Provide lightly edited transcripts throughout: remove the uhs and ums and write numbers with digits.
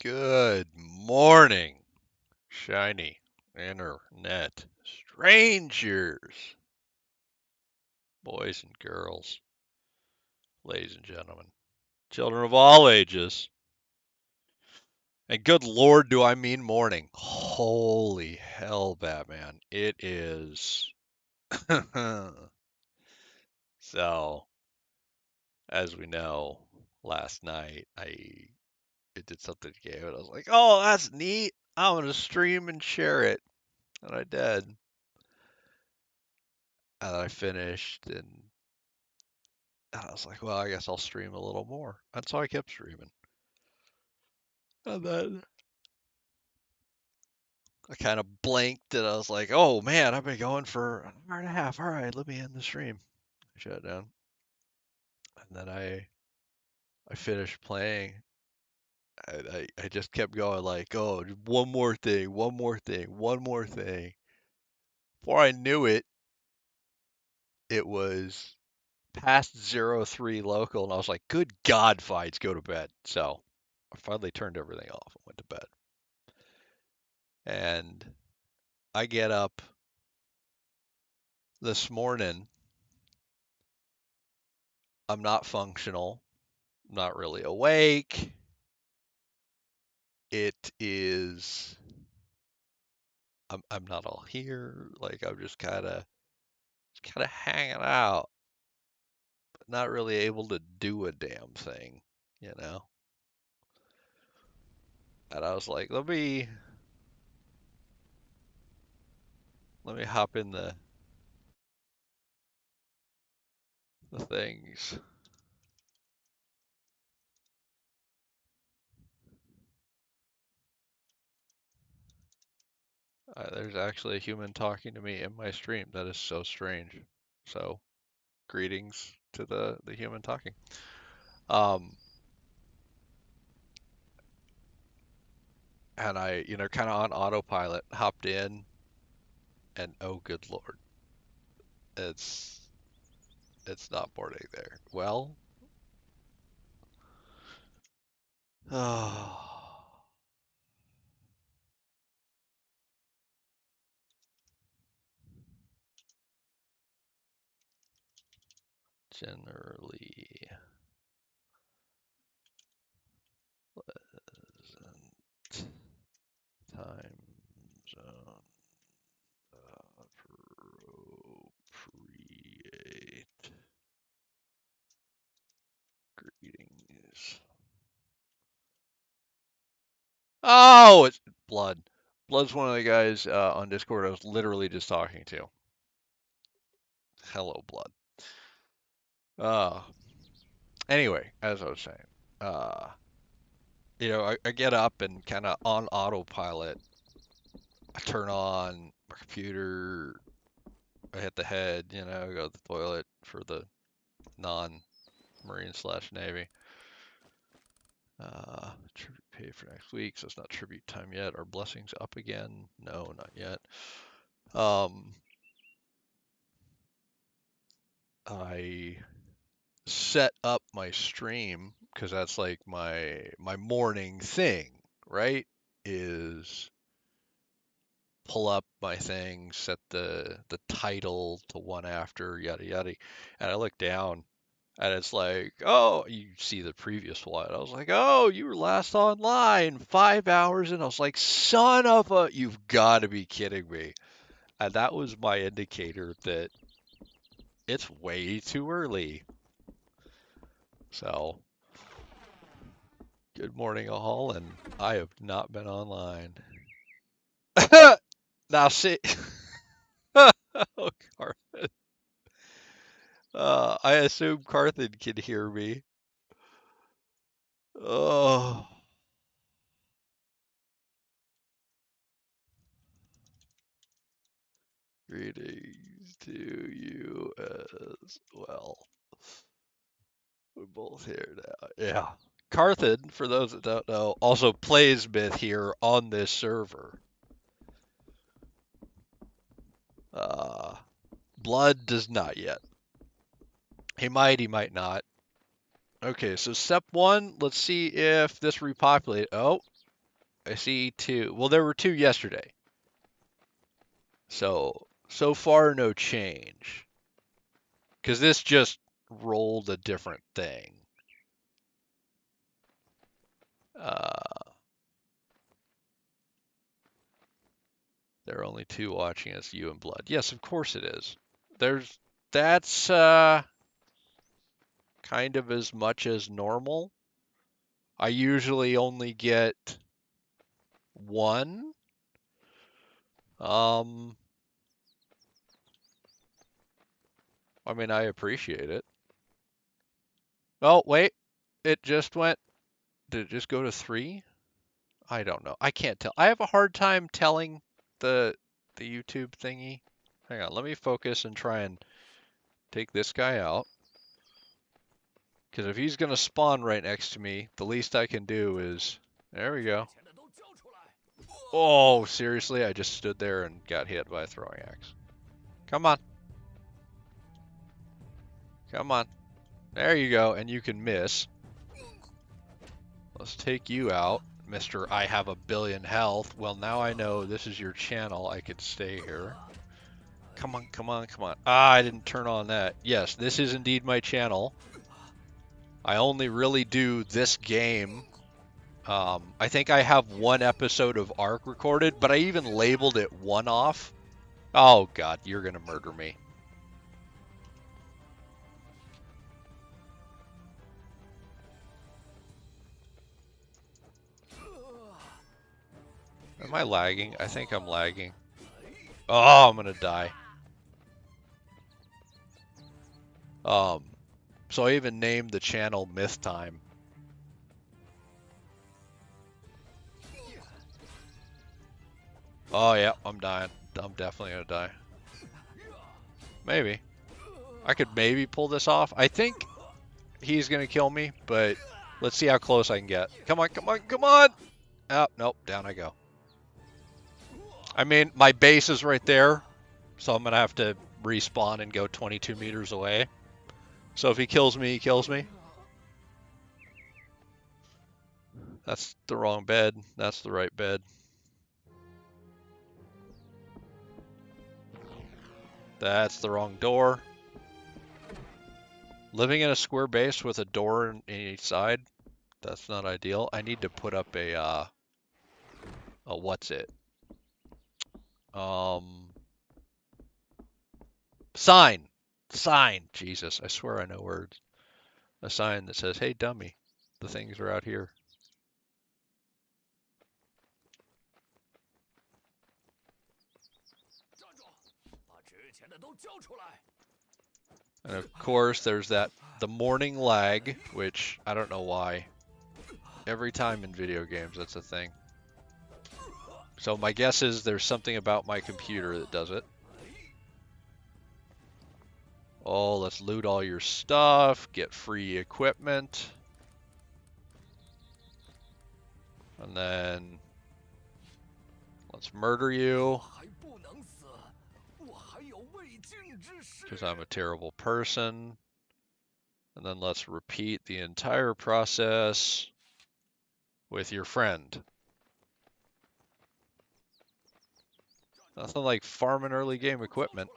Good morning, shiny internet strangers, boys and girls, ladies and gentlemen, children of all ages. And good Lord, do I mean morning. Holy hell, Batman. It is. So, as we know, last night I did something to game and I was like, oh, that's neat. I'm going to stream and share it. And I did. And I finished and I was like, well, I guess I'll stream a little more. And so I kept streaming. And then I kind of blanked and I was like, oh man, I've been going for an hour and a half. All right, let me end the stream. I shut it down. And then I finished playing. I just kept going like, oh, just one more thing, one more thing, one more thing. Before I knew it, it was past 03 local, and I was like, good God, Fides, go to bed. So I finally turned everything off and went to bed. And I get up this morning. I'm not functional, not really awake. It is I'm not all here. Like I'm just kind of hanging out, but not really able to do a damn thing, you know. And I was like, let me hop in the things. There's actually a human talking to me in my stream. That is so strange. So, greetings to the human talking. Um, and I, kind of on autopilot, hopped in, and oh, good Lord, it's it's not boarding there. Well, oh, generally pleasant time zone appropriate greetings. Oh, it's Blood. Blood's one of the guys on Discord I was literally just talking to. Hello, Blood. Uh, anyway, as I was saying, uh, I get up and kind of on autopilot, I turn on my computer, I hit the head, go to the toilet for the non-Marine slash Navy. Tribute pay for next week, so it's not tribute time yet. Are blessings up again? No, not yet. Um, I set up my stream because that's like my morning thing, right? Is pull up my thing, set the title to one after, yada yada. And I look down and it's like, oh, you see the previous one. I was like, oh, you were last online 5 hours. And I was like, son of a, you've got to be kidding me. And that was my indicator that it's way too early. So, good morning, all, and I have not been online. Now, see, oh, Carthen. I assume Carthen can hear me. Oh, greetings to you as well. We're both here now. Yeah. Carthen, for those that don't know, also plays Myth here on this server. Uh, Blood does not yet. He might not. Okay, so step one, let's see if this repopulate. Oh, I see two. Well, there were two yesterday. So far, no change. Because this just rolled a different thing. There are only two watching. It's you and Blood. Yes, of course it is. That's kind of as much as normal. I usually only get one. I mean, I appreciate it. Oh, wait. It just went. Did it just go to 3? I don't know. I can't tell. I have a hard time telling the YouTube thingy. Hang on, let me focus and try and take this guy out. Because if he's going to spawn right next to me, the least I can do is... There we go. Oh, seriously? I just stood there and got hit by a throwing axe. Come on. Come on. There you go, and you can miss. Let's take you out, Mr. I have a billion health. Well, now I know this is your channel. I could stay here. Come on, come on, come on. Ah, I didn't turn on that. Yes, this is indeed my channel. I only really do this game. I think I have one episode of Ark recorded, but I even labeled it one-off. Oh, God, you're going to murder me. Am I lagging? I think I'm lagging. Oh, I'm going to die. So I even named the channel Myth Time. Oh, yeah, I'm dying. I'm definitely going to die. Maybe. I could maybe pull this off. I think he's going to kill me, but let's see how close I can get. Come on, come on, come on! Oh, nope, down I go. I mean, my base is right there, so I'm going to have to respawn and go 22 meters away. So if he kills me, he kills me. That's the wrong bed. That's the right bed. That's the wrong door. Living in a square base with a door in each side, that's not ideal. I need to put up a what's it? Sign. Sign. Jesus, I swear I know words. A sign that says, hey, dummy, the things are out here. And of course, there's the morning lag, which I don't know why. Every time in video games, that's a thing. So my guess is there's something about my computer that does it. Oh, let's loot all your stuff, get free equipment. And then let's murder you. Because I'm a terrible person. And then let's repeat the entire process with your friend. Nothing like farming early game equipment.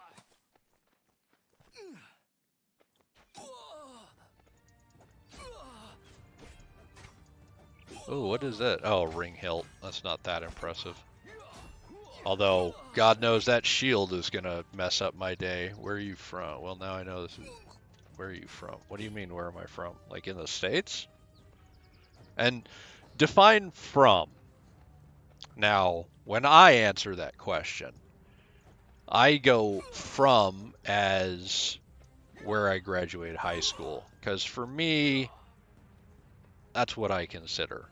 Oh, what is that? Oh, ring hilt. That's not that impressive. Although, God knows that shield is going to mess up my day. Where are you from? Well, now I know this is... Where are you from? What do you mean, where am I from? Like in the States? And define from. Now, when I answer that question, I go from as where I graduated high school. Because for me, that's what I consider.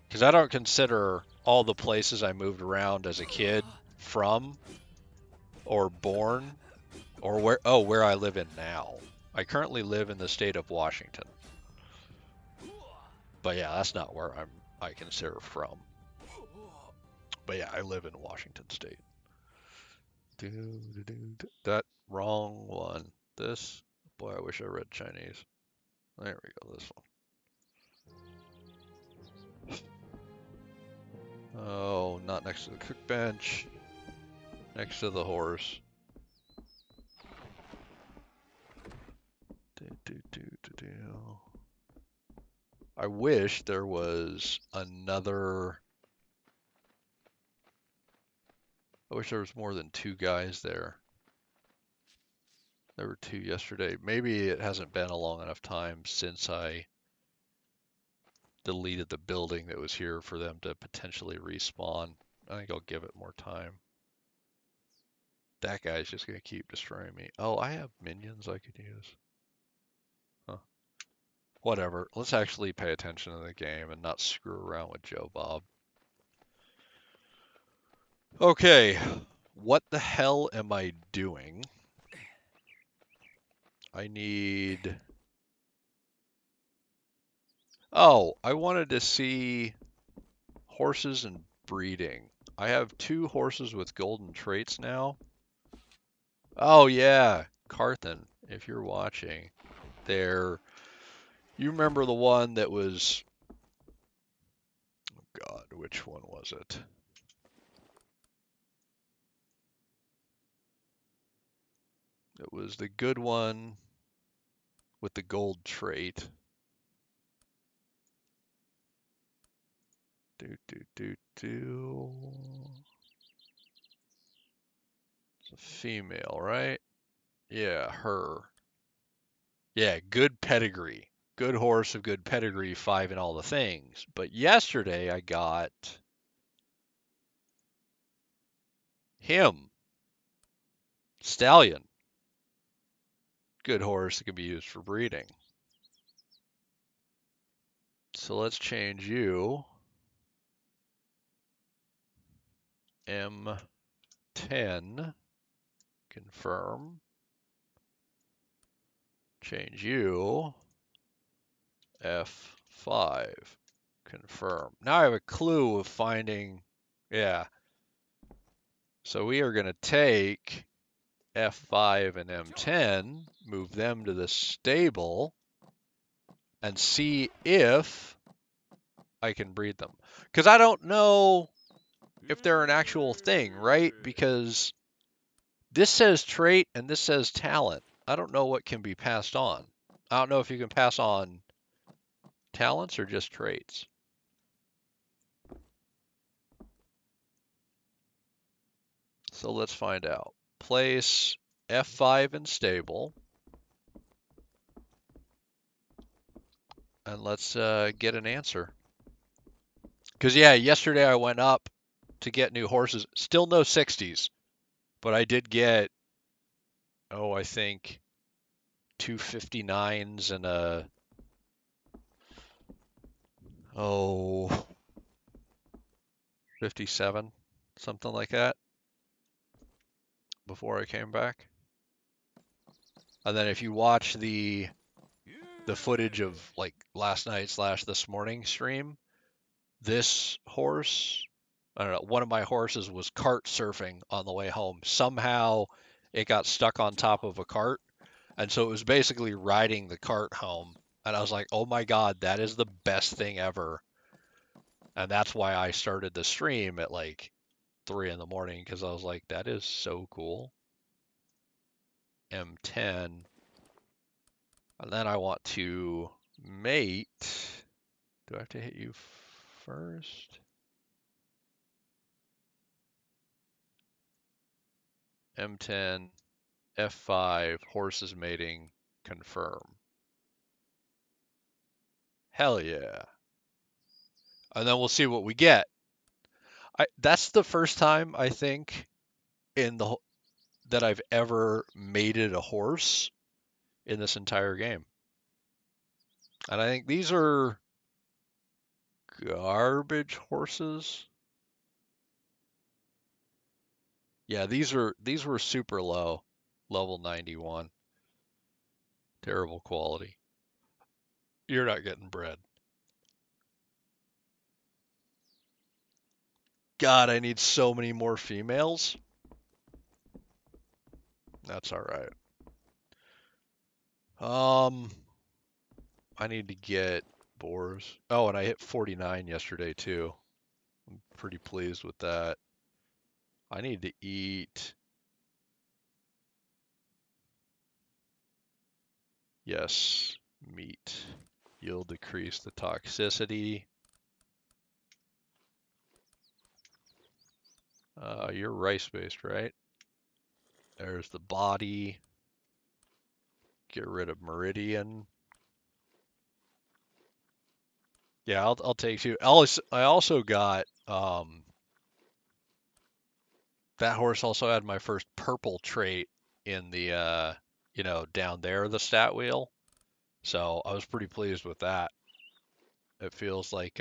Because I don't consider all the places I moved around as a kid from or born or where I live in now. I currently live in the state of Washington. But yeah, that's not where I consider from. But yeah, I live in Washington State. That wrong one. This, boy, I wish I read Chinese. There we go, this one. Next to the cook bench. Next to the horse. I wish there was another... I wish there was more than 2 guys there. There were 2 yesterday. Maybe it hasn't been a long enough time since I deleted the building that was here for them to potentially respawn. I think I'll give it more time. That guy's just going to keep destroying me. Oh, I have minions I could use. Huh. Whatever. Let's actually pay attention to the game and not screw around with Joe Bob. Okay. What the hell am I doing? I need... Oh, I wanted to see horses and breeding. I have 2 horses with golden traits now. Oh yeah, Carthen, if you're watching, you remember the one that was, oh God, which one was it? It was the good one with the gold trait. It's a female, right? Yeah, her. Yeah, good pedigree. Good horse of good pedigree, 5 in all the things. But yesterday I got him. Stallion. Good horse that can be used for breeding. So let's change you. M10. Confirm. Change you. F5. Confirm. Now I have a clue of finding, yeah. So we are going to take F5 and M10, move them to the stable, and see if I can breed them. Because I don't know if they're an actual thing, right? Because this says trait and this says talent. I don't know what can be passed on. I don't know if you can pass on talents or just traits. So let's find out. Place F5 in stable. And let's get an answer. Because, yeah, yesterday I went up to get new horses. Still no 60s. But I did get, I think 2 59s and a, 57, something like that, before I came back. And then if you watch the footage of like last night / this morning stream, this horse, I don't know, one of my horses was cart surfing on the way home. Somehow it got stuck on top of a cart. And so it was basically riding the cart home. And I was like, oh my God, that is the best thing ever. And that's why I started the stream at like 3 in the morning, because I was like, that is so cool. M10. And then I want to mate. Do I have to hit you first? M10, F5, horses mating, confirm. Hell yeah. And then we'll see what we get. That's the first time I think that I've ever mated a horse in this entire game. And I think these are garbage horses. Yeah, these were super low, level 91. Terrible quality. You're not getting bred. God, I need so many more females. That's all right. I need to get boars. Oh, and I hit 49 yesterday too. I'm pretty pleased with that. I need to eat. Yes, meat. You'll decrease the toxicity. You're rice-based, right? There's the body. Get rid of Meridian. Yeah, I'll take you. I also got that horse also had my first purple trait in the down there, the stat wheel. So I was pretty pleased with that. It feels like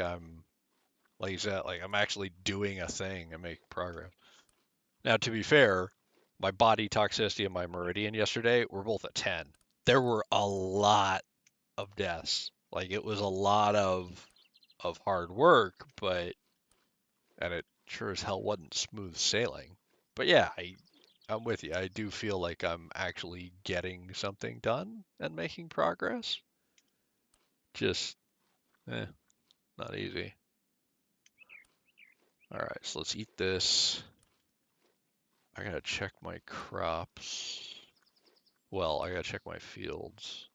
like you said, like I'm actually doing a thing and making progress. Now, to be fair, my body toxicity and my Meridian yesterday were both at 10. There were a lot of deaths. Like it was a lot of hard work, and it sure as hell wasn't smooth sailing. But yeah, I'm with you. I do feel like I'm actually getting something done and making progress. Just, not easy. All right, so let's eat this. I gotta check my crops. Well, I gotta check my fields.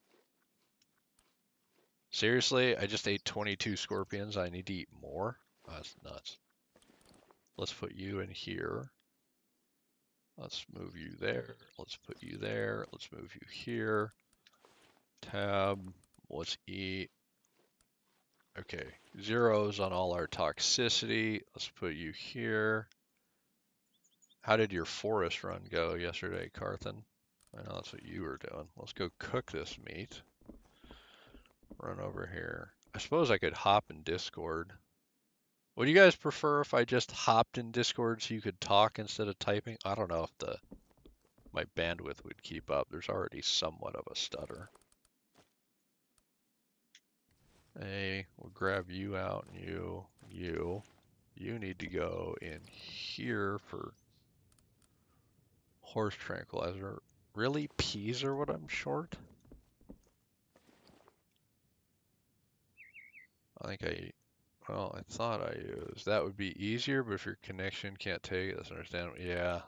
Seriously, I just ate 22 scorpions. I need to eat more? That's nuts. Let's put you in here. Let's move you there. Let's put you there. Let's move you here. Tab. Let's eat. Okay, zeros on all our toxicity. Let's put you here. How did your forest run go yesterday, Carthen? I know that's what you were doing. Let's go cook this meat. Run over here. I suppose I could hop in Discord. Would you guys prefer if I just hopped in Discord so you could talk instead of typing? I don't know if my bandwidth would keep up. There's already somewhat of a stutter. Hey, we'll grab you out and you. You need to go in here for horse tranquilizer. Really? Peas are what I'm short? Well, I thought I used. That would be easier, but if your connection can't take it, that's understandable. Yeah,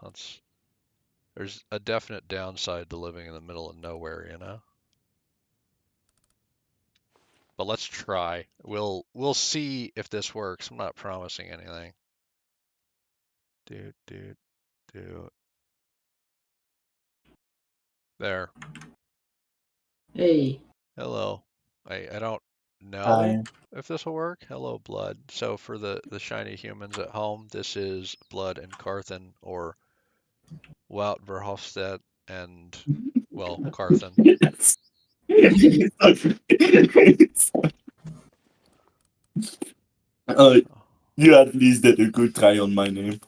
there's a definite downside to living in the middle of nowhere, you know? But let's try. We'll see if this works. I'm not promising anything. Do. There. Hey. Hello. I don't know Hi. if this will work. Hello, Blood. So for the shiny humans at home, this is Blood and Carthen, or Wout Verhofstadt and, well, Carthen. Yes. uh, you at least did a good try on my name.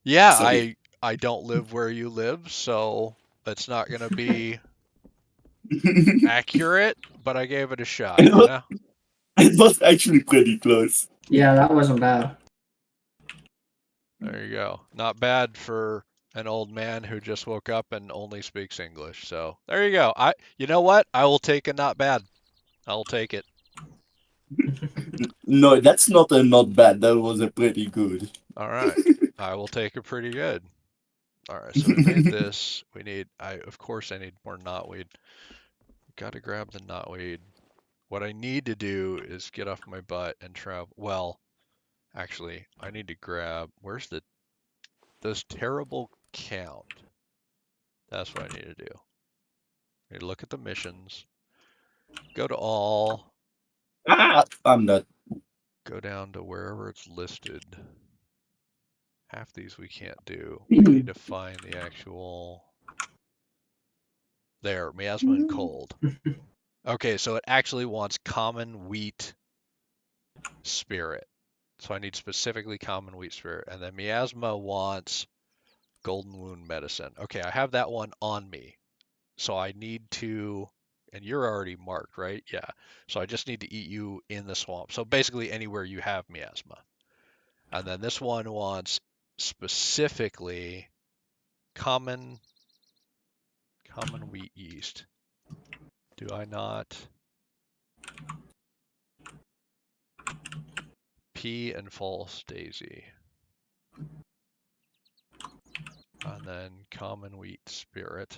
Yeah, Sorry. I don't live where you live, so it's not gonna be accurate, but I gave it a shot, you know? It was actually pretty close. Yeah, that wasn't bad. There you go. Not bad for an old man who just woke up and only speaks English. So there you go. You know what? I will take a not bad. I'll take it. No, that's not a not bad. That was a pretty good. All right. I will take it pretty good. All right. So we made this. Of course I need more knotweed. Got to grab the knotweed. What I need to do is get off my butt and travel. Well, actually, I need to grab, those terrible count. That's what I need to do. I need to look at the missions. Go to all. I'm not. Go down to wherever it's listed. Half these we can't do. We need to find the actual. There, miasma and cold. Okay, so it actually wants common wheat spirit. So I need specifically common wheat spirit. And then miasma wants golden wound medicine. Okay, I have that one on me. So I need to, and you're already marked, right? Yeah. So I just need to eat you in the swamp. So basically anywhere you have miasma. And then this one wants specifically common wheat yeast. Do I not? XP and False Daisy. And then Common Wheat Spirit.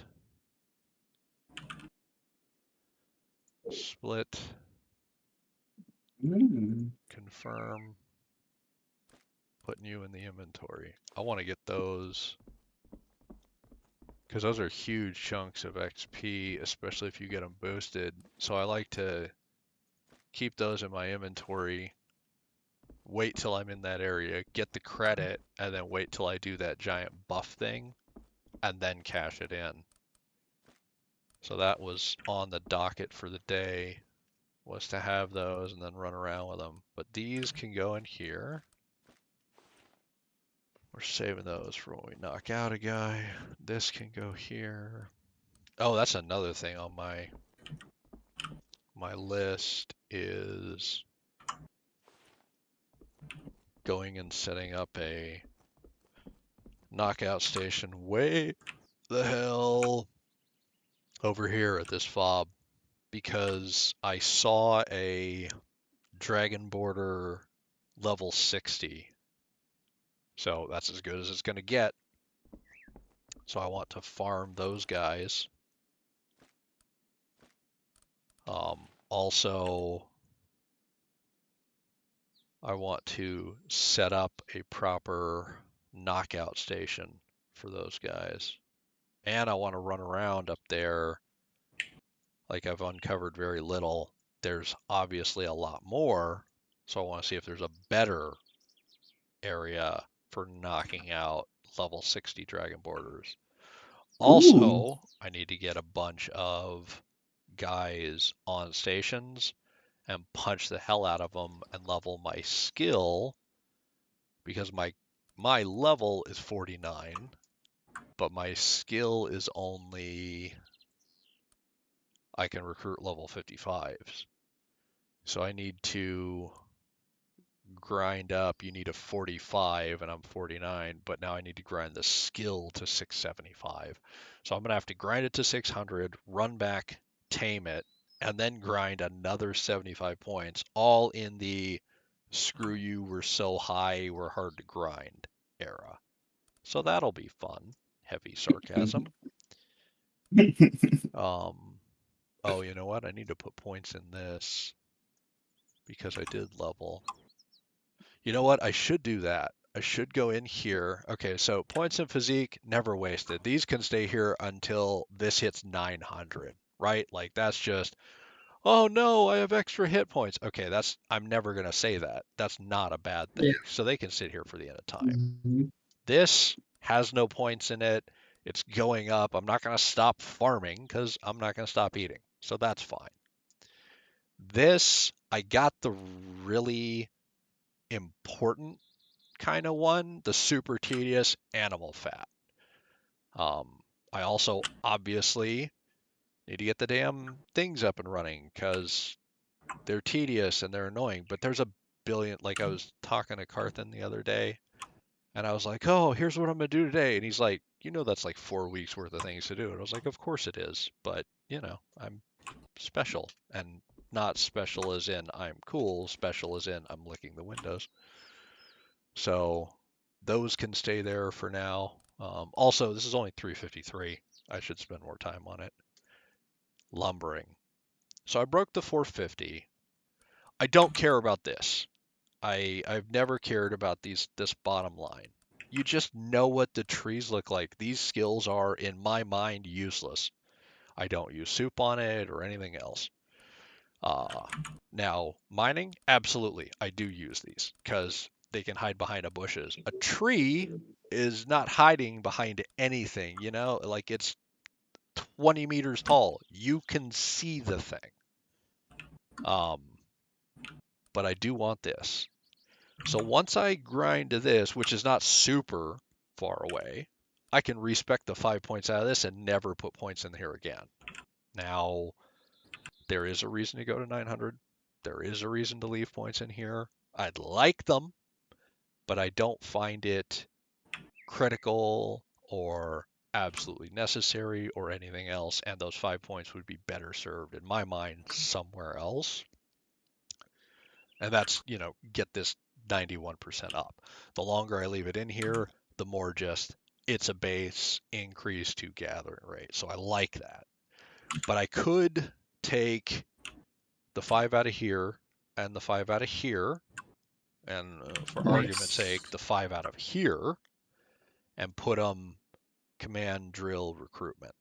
Split. Confirm. Putting you in the inventory. I want to get those because those are huge chunks of XP, especially if you get them boosted. So I like to keep those in my inventory, wait till I'm in that area, get the credit, and then wait till I do that giant buff thing, and then cash it in. So that was on the docket for the day, was to have those and then run around with them. But these can go in here. We're saving those for when we knock out a guy. This can go here. Oh, that's another thing on my list is going and setting up a knockout station way the hell over here at this fob, because I saw a Dragon Border level 60. So that's as good as it's going to get. So I want to farm those guys. Also, I want to set up a proper knockout station for those guys. And I want to run around up there. Like, I've uncovered very little. There's obviously a lot more. So I want to see if there's a better area for knocking out level 60 Dragon Borders. Also, I need to get a bunch of guys on stations and punch the hell out of them and level my skill, because my level is 49, but my skill is only, I can recruit level 55s. So I need to grind up. You need a 45 and I'm 49, but now I need to grind the skill to 675. So I'm going to have to grind it to 600, run back, tame it, and then grind another 75 points, all in the screw you, we're so high, we're hard to grind era. So that'll be fun. Heavy sarcasm. Oh, you know what? I need to put points in this because I did level. You know what? I should do that. I should go in here. Okay, so points in physique, never wasted. These can stay here until this hits 900, right? Like, that's just, oh no, I have extra hit points. Okay, I'm never going to say that. That's not a bad thing. Yeah. So they can sit here for the end of time. Mhm. This has no points in it. It's going up. I'm not going to stop farming because I'm not going to stop eating. So that's fine. This, I got the really important kind of one, the super tedious animal fat. I also obviously need to get the damn things up and running because they're tedious and they're annoying. But there's a billion, like I was talking to Carthen the other day, and I was like, oh, here's what I'm going to do today. And he's like, you know, that's like 4 weeks worth of things to do. And I was like, of course it is. But, you know, I'm special, and not special as in I'm cool, special as in I'm licking the windows. So those can stay there for now. Also, this is only 353. I should spend more time on it. Lumbering. So I broke the 450. I don't care about this. I've never cared about this bottom line. You just know what the trees look like. These skills are, in my mind, useless. I don't use soup on it or anything else. Now, mining, absolutely, I do use these because they can hide behind the bushes. A tree is not hiding behind anything, you know, like it's 20 meters tall. You can see the thing. But I do want this. So once I grind to this, which is not super far away, I can respec the 5 points out of this and never put points in here again. Now, there is a reason to go to 900. There is a reason to leave points in here. I'd like them, but I don't find it critical or absolutely necessary or anything else, and those 5 points would be better served, in my mind, somewhere else. And that's, you know, get this 91% up. The longer I leave it in here, the more just it's a base increase to gathering rate. So I like that. But I could take the 5 out of here and the 5 out of here, and for argument's sake, the 5 out of here, and put them command, drill, recruitment.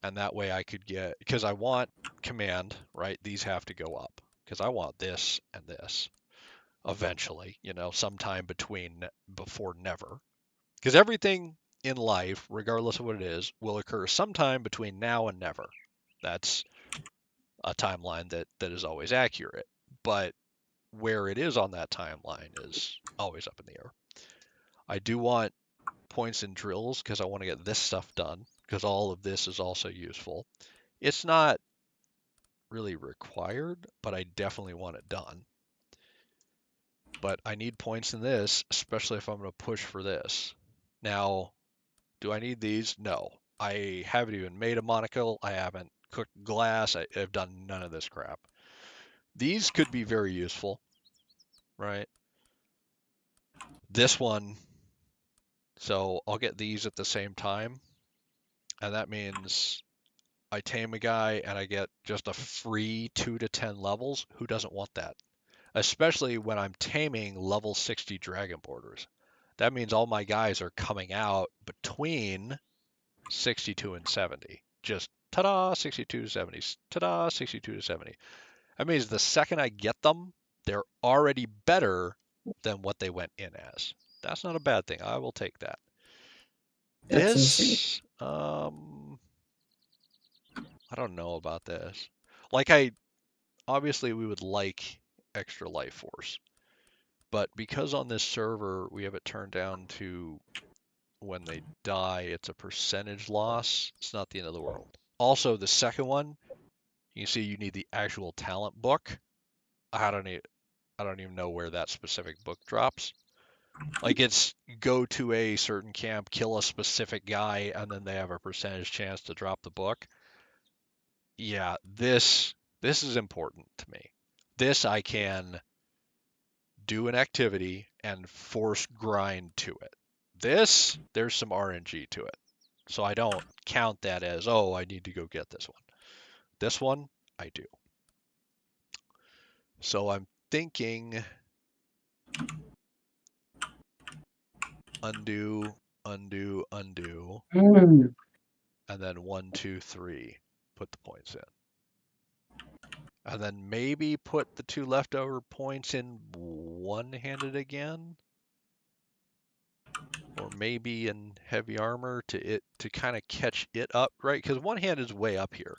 And that way I could get, because I want command, right? These have to go up because I want this and this eventually, sometime before never. Because everything in life, regardless of what it is, will occur sometime between now and never. That's a timeline that is always accurate. But where it is on that timeline is always up in the air. I do want points in drills because I want to get this stuff done because all of this is also useful. It's not really required, but I definitely want it done. But I need points in this, especially if I'm going to push for this. Now, do I need these? No. I haven't even made a monocle. I haven't cooked glass. I've done none of this crap. These could be very useful, right? This one, so I'll get these at the same time. And that means I tame a guy and I get just a free 2 to 10 levels. Who doesn't want that? Especially when I'm taming level 60 dragon boarders. That means all my guys are coming out between 62 and 70. Just ta-da, 62 to 70. Ta-da, 62 to 70. That means the second I get them, they're already better than what they went in as. That's not a bad thing. I will take that. That's This, I don't know about this. Like obviously we would like extra life force, but because on this server we have it turned down to when they die, it's a percentage loss. It's not the end of the world. Also, the second one, you see you need the actual talent book. I don't even know where that specific book drops. Like it's go to a certain camp, kill a specific guy, and then they have a percentage chance to drop the book. Yeah, this is important to me. This I can do an activity and force grind to it. This, there's some RNG to it. So I don't count that as, oh, I need to go get this one. This one, I do. So I'm thinking undo, undo, undo, insane. and then 1, 2, 3, put the points in. And then maybe put the 2 leftover points in one-handed again. Or maybe in heavy armor to kind of catch it up, right? Because one-handed is way up here,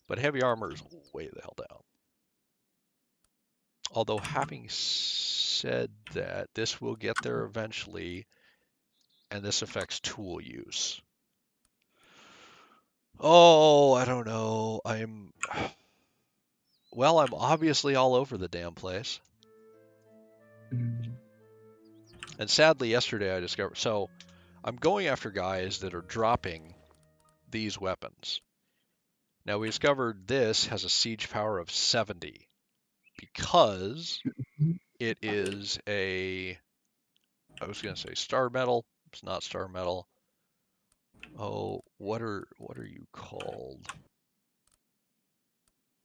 but heavy armor is way the hell down. Although having said that, this will get there eventually, and this affects tool use. Oh, I don't know. Well, I'm obviously all over the damn place. And sadly, yesterday I discovered, so I'm going after guys that are dropping these weapons. Now we discovered this has a siege power of 70 because it is I was going to say star metal. It's not star metal. Oh, what are you called?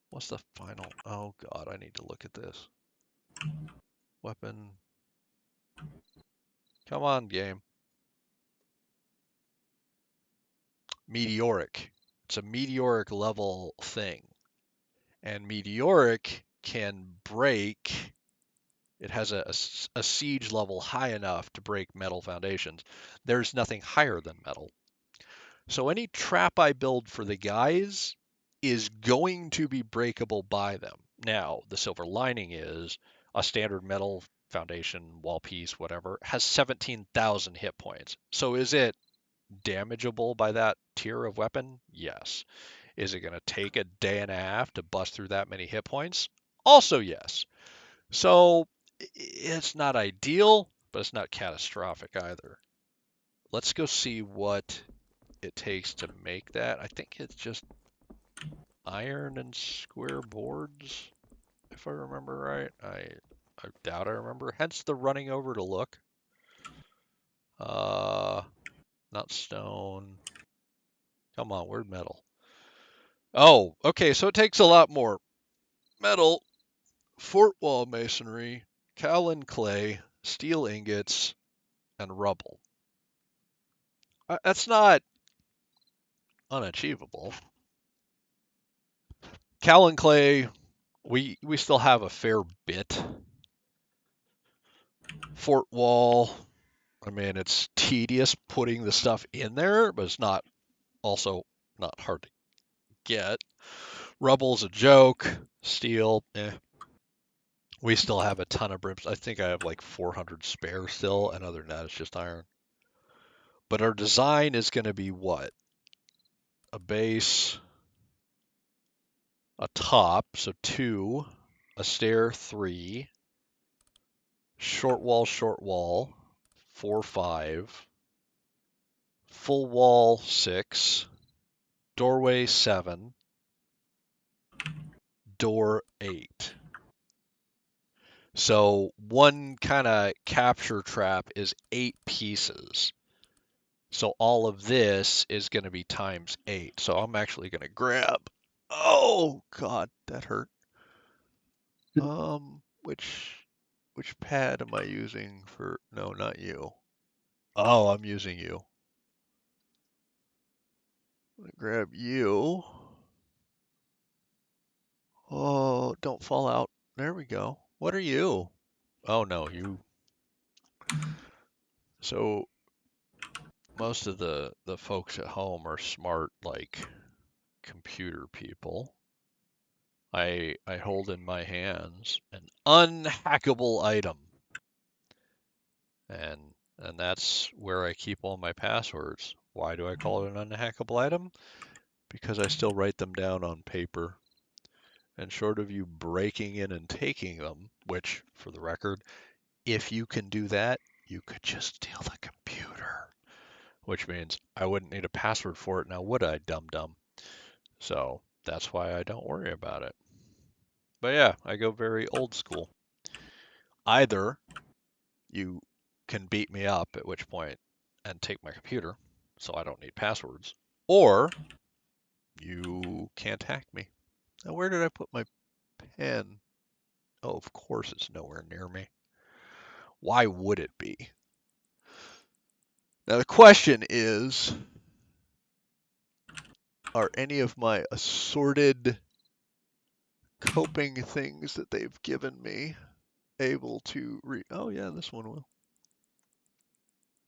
What's the final? Oh God, I need to look at this. Weapon. Come on, game. Meteoric. It's a meteoric level thing. And meteoric can break. It has a siege level high enough to break metal foundations. There's nothing higher than metal. So any trap I build for the guys is going to be breakable by them. Now, the silver lining is a standard metal foundation, wall piece, whatever, has 17,000 hit points. So is it damageable by that tier of weapon? Yes. Is it going to take a day and a half to bust through that many hit points? Also, yes. So it's not ideal, but it's not catastrophic either. Let's go see what it takes to make that. I think it's just iron and square boards, if I remember right. I doubt I remember. Hence the running over to look. Not stone. Come on, where'd metal? Oh, okay, so it takes a lot more. Metal, fort wall masonry, kaolin clay, steel ingots, and rubble. That's not unachievable. Kaolin clay, we still have a fair bit. Fort wall, I mean, it's tedious putting the stuff in there, but it's not also not hard to get. Rubble's a joke. Steel, We still have a ton of brims. I think I have like 400 spare still, and other than that, it's just iron. But our design is going to be what? A base, a top, so 2, a stair, 3, short wall, 4, 5, full wall, 6, doorway, 7, door, 8. So one kind of capture trap is 8 pieces. So all of this is going to be times 8. So I'm actually going to grab. Oh God, that hurt. Which pad am I using for? No, not you. Oh, I'm using you. I'm gonna grab you. Oh, don't fall out. There we go. What are you? Oh no, you. So most of the folks at home are smart, like computer people. I hold in my hands an unhackable item, and that's where I keep all my passwords. Why do I call it an unhackable item? Because I still write them down on paper. And short of you breaking in and taking them, which, for the record, if you can do that, you could just steal the computer, which means I wouldn't need a password for it now, would I, dum-dum? So that's why I don't worry about it. But yeah, I go very old school. Either you can beat me up, at which point, and take my computer, so I don't need passwords, or you can't hack me. Now, where did I put my pen? Oh, of course it's nowhere near me. Why would it be? Now, the question is, are any of my assorted coping things that they've given me able to oh yeah, this one will.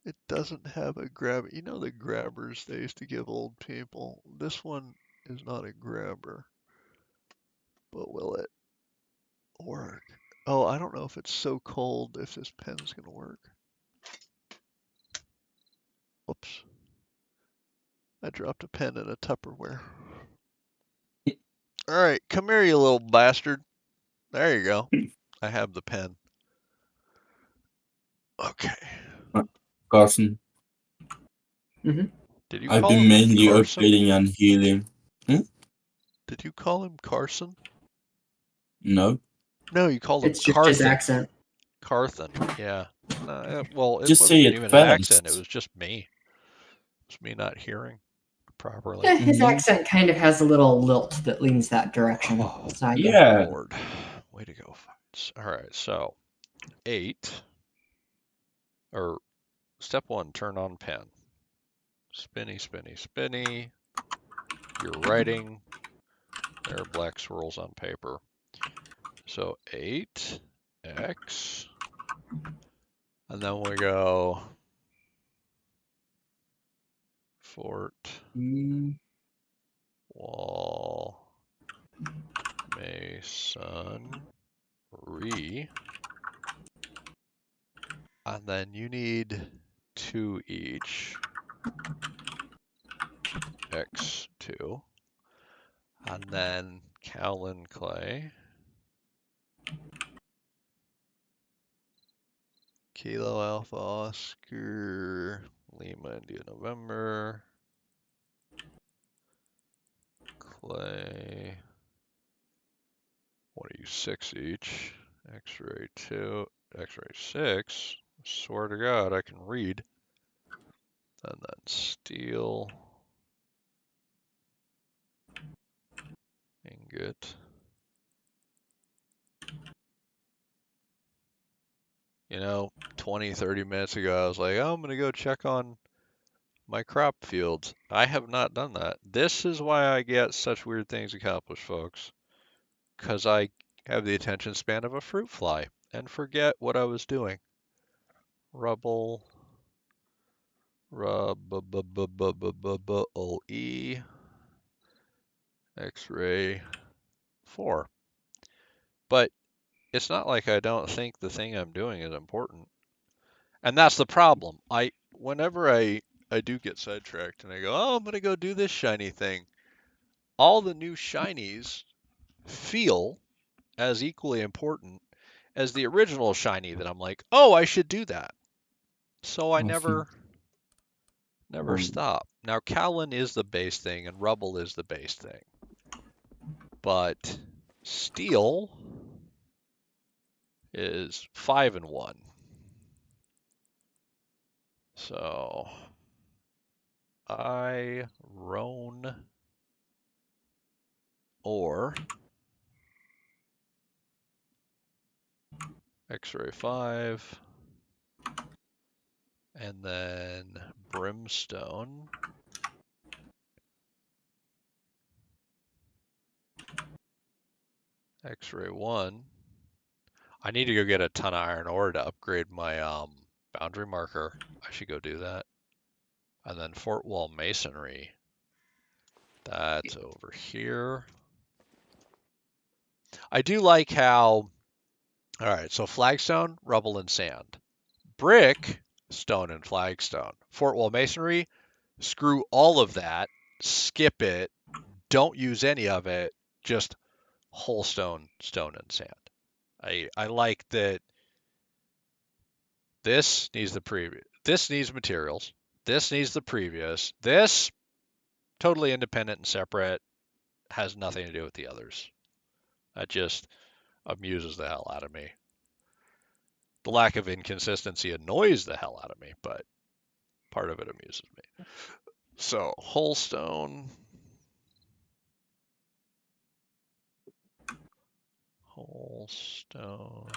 It doesn't have a grab. You know the grabbers they used to give old people? This one is not a grabber. But will it work? Oh, I don't know if it's so cold if this pen's gonna work. Whoops. I dropped a pen in a Tupperware. Alright, come here, you little bastard. There you go. I have the pen. Okay. Carson. Did you I've call been him mainly Carson? upgrading and healing. Did you call him Carson? No. No, you called him It's just Carthen. his accent. Carthen, yeah. Well, it Just say wasn't it even an fast. accent. It was just me. It was me not hearing properly. Yeah, his accent kind of has a little lilt that leans that direction. Oh, So I Yeah. Lord. Way to go, fights. All right, so 8. Or step 1, turn on pen. Spinny, spinny, spinny. You're writing. There are black swirls on paper. So 8x. And then we go fort, wall, masonry. And then you need 2 each. X2. And then kaolin clay. Kilo Alpha Oscar, Lima India November, clay. What are you, 6 each? X-ray 2, X-ray 6. Swear to God, I can read. And then steel. Ingot. You know, 20, 30 minutes ago, I was like, oh, I'm going to go check on my crop fields. I have not done that. This is why I get such weird things accomplished, folks. Because I have the attention span of a fruit fly and forget what I was doing. Rubble. OE. X-ray 4. But it's not like I don't think the thing I'm doing is important. And that's the problem. Whenever I do get sidetracked and I go, oh, I'm going to go do this shiny thing, all the new shinies feel as equally important as the original shiny that I'm like, oh, I should do that. So I never stop. Now, Kowlin is the base thing and Rubble is the base thing. But Steel is 5 and 1. So I Roan or X-ray 5 and then Brimstone. X-ray 1. I need to go get a ton of iron ore to upgrade my boundary marker. I should go do that. And then Fort Wall Masonry. That's over here. I do like how, all right, so flagstone, rubble, and sand. Brick, stone, and flagstone. Fort Wall Masonry, screw all of that, skip it, don't use any of it, just whole stone, stone, and sand. I like that this needs the previous, this needs materials, this needs the previous, this totally independent and separate, has nothing to do with the others. That just amuses the hell out of me. The lack of inconsistency annoys the hell out of me, but part of it amuses me. So, whole stone. Whole stone.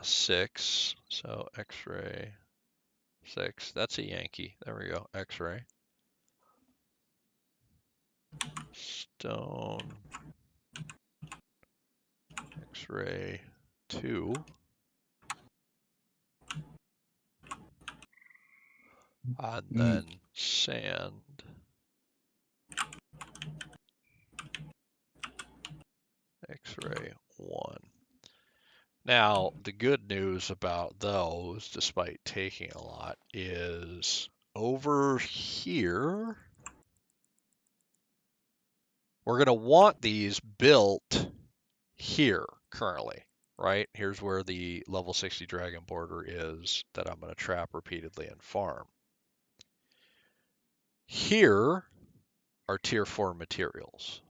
6. So, X-ray 6. That's a Yankee. There we go. X-ray. Stone. X-ray 2. And then sand. X-ray 1. Now, the good news about those, despite taking a lot, is over here, we're going to want these built here currently, right? Here's where the level 60 dragon border is that I'm going to trap repeatedly and farm. Here are tier 4 materials.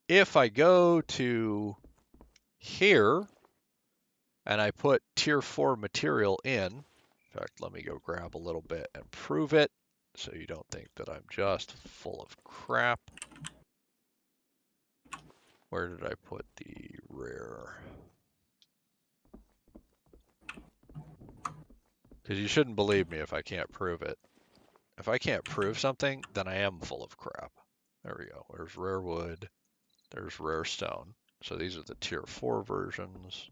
If I go to here and I put tier 4 material in fact, let me go grab a little bit and prove it so you don't think that I'm just full of crap. Where did I put the rare? Because you shouldn't believe me if I can't prove it. If I can't prove something, then I am full of crap. There we go. There's rare wood. There's rare stone. So these are the tier 4 versions.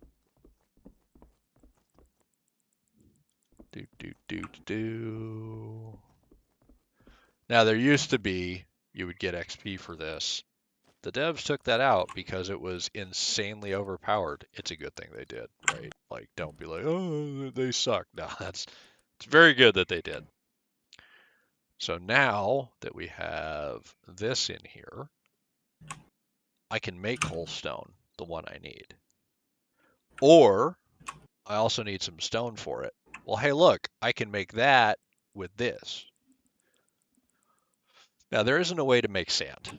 Now there used to be, you would get XP for this. The devs took that out because it was insanely overpowered. It's a good thing they did, right? Like, don't be like, oh, they suck. No, it's very good that they did. So now that we have this in here, I can make whole stone, the one I need. Or I also need some stone for it. Well, hey, look, I can make that with this. Now, there isn't a way to make sand.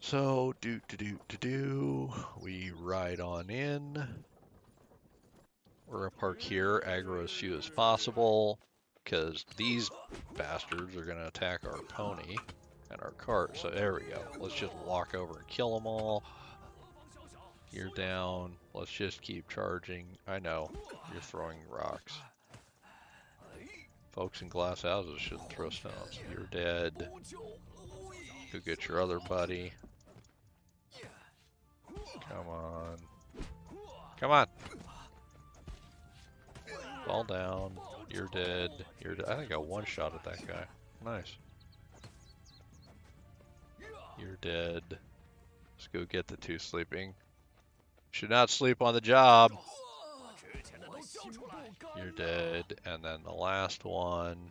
So, we ride on in. We're gonna park here, aggro as few as possible, because these bastards are gonna attack our pony and our cart. So there we go. Let's just walk over and kill them all. You're down. Let's just keep charging. I know, you're throwing rocks. Folks in glass houses shouldn't throw stones. You're dead. Go get your other buddy. Come on. Come on. Fall down. You're dead. You're dead. I think I got one shot at that guy. Nice. You're dead. Let's go get the two sleeping. Should not sleep on the job. You're dead. And then the last one.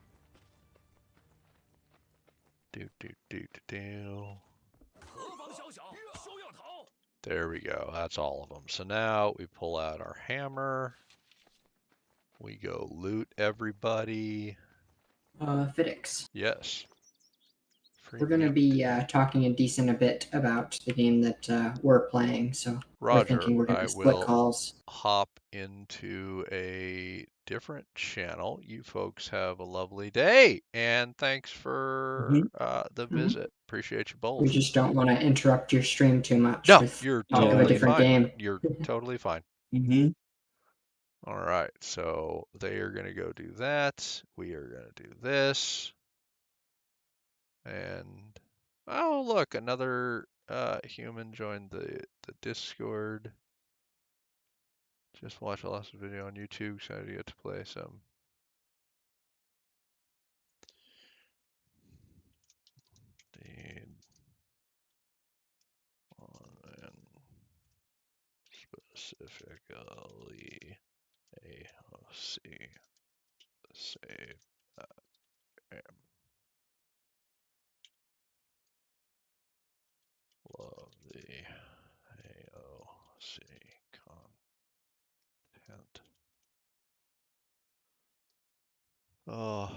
There we go. That's all of them. So now we pull out our hammer. We go loot everybody. Fiddix. Yes. We're going to be talking a decent bit about the game that we're playing, so Roger, we're thinking we're going I to split will calls. hop into a different channel. You folks have a lovely day, and thanks for the visit. Appreciate you both. We just don't want to interrupt your stream too much. No, with you're talk of a totally different fine. game. You're totally fine. Mm-hmm. All right, so they are going to go do that. We are going to do this. And, oh, look, another human joined the Discord. Just watch a last video on YouTube. Excited to get to play some. Indeed. And specifically AOC. Save that game. Love the AOC content. Oh,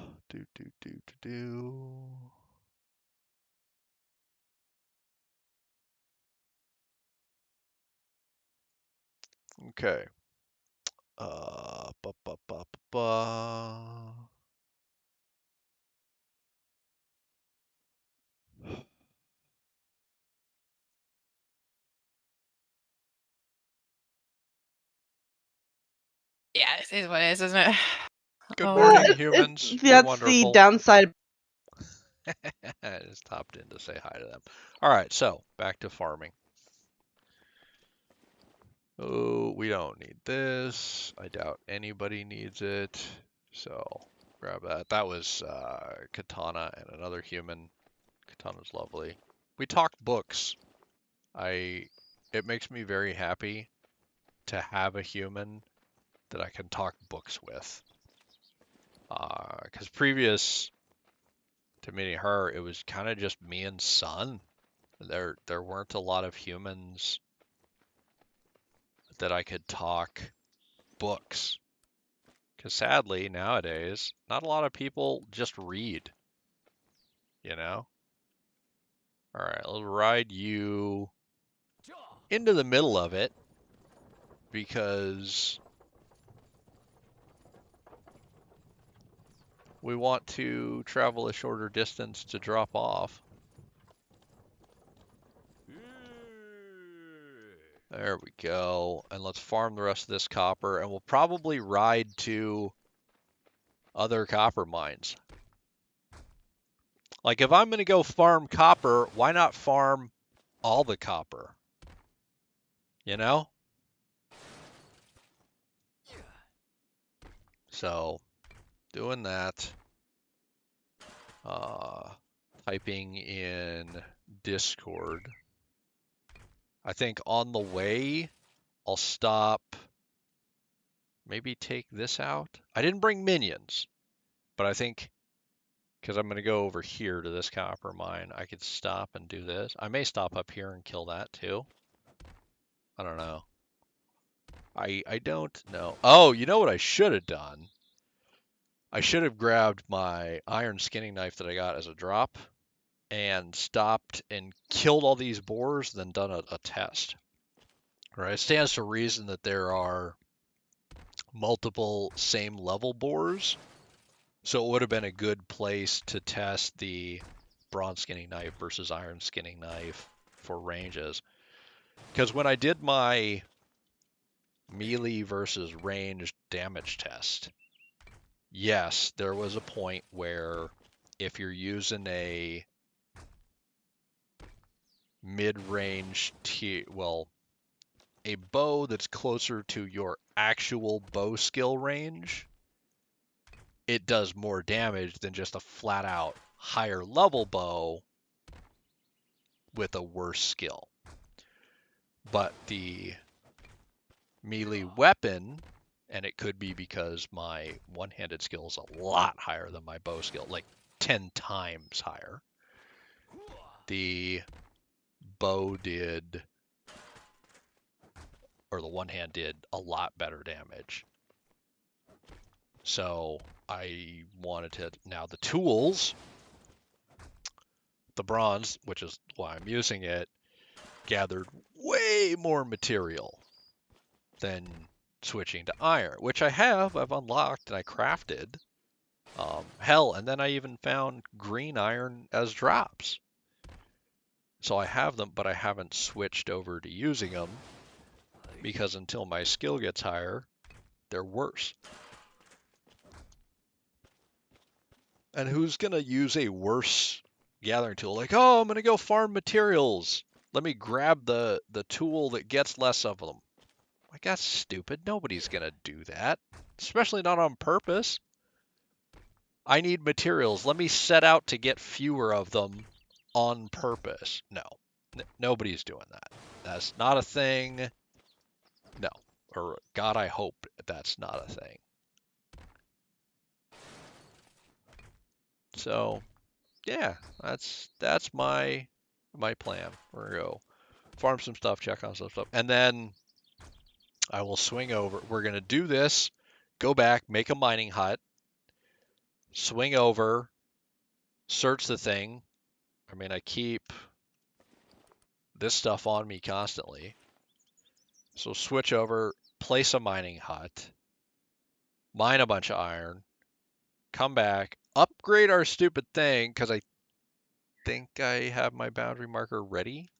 do. Okay. Yeah, it is what it is, isn't it? Good Oh. morning, humans. You're That's wonderful. the downside. I just hopped in to say hi to them. All right, so back to farming. Oh, we don't need this. I doubt anybody needs it. So grab that. That was Katana and another human. Katana's lovely. We talk books. It makes me very happy to have a human that I can talk books with. Because previous to meeting her, it was kind of just me and Sun. There weren't a lot of humans that I could talk books. Because sadly, nowadays, not a lot of people just read. You know? Alright, let's ride you into the middle of it. Because we want to travel a shorter distance to drop off. There we go. And let's farm the rest of this copper, and we'll probably ride to other copper mines. Like, if I'm going to go farm copper, why not farm all the copper? You know? So, doing that. Typing in Discord. I think on the way, I'll stop. Maybe take this out. I didn't bring minions, but I think because I'm going to go over here to this copper mine, I could stop and do this. I may stop up here and kill that too. I don't know. I don't know. Oh, you know what I should have done? I should have grabbed my iron skinning knife that I got as a drop and stopped and killed all these boars, then done a test. Right? It stands to reason that there are multiple same level boars, so it would have been a good place to test the bronze skinning knife versus iron skinning knife for ranges. Because when I did my melee versus range damage test, yes, there was a point where if you're using a mid-range a bow that's closer to your actual bow skill range, it does more damage than just a flat out higher level bow with a worse skill. But the melee weapon, and it could be because my one-handed skill is a lot higher than my bow skill, like 10 times higher. The bow did, or the one hand did, a lot better damage. So I wanted to, now the tools, the bronze, which is why I'm using it, gathered way more material than switching to iron, which I've unlocked and I crafted. Hell, and then I even found green iron as drops. So I have them, but I haven't switched over to using them because until my skill gets higher, they're worse. And who's going to use a worse gathering tool? Like, oh, I'm going to go farm materials. Let me grab the tool that gets less of them. Like, that's stupid. Nobody's going to do that, especially not on purpose. I need materials. Let me set out to get fewer of them on purpose. No, nobody's doing that. That's not a thing. No, or God, I hope that's not a thing. So, yeah, that's my plan. We're gonna go farm some stuff, check on some stuff, and then I will swing over. We're gonna do this, go back, make a mining hut, swing over, search the thing. I mean, I keep this stuff on me constantly. So switch over, place a mining hut, mine a bunch of iron, come back, upgrade our stupid thing, because I think I have my boundary marker ready.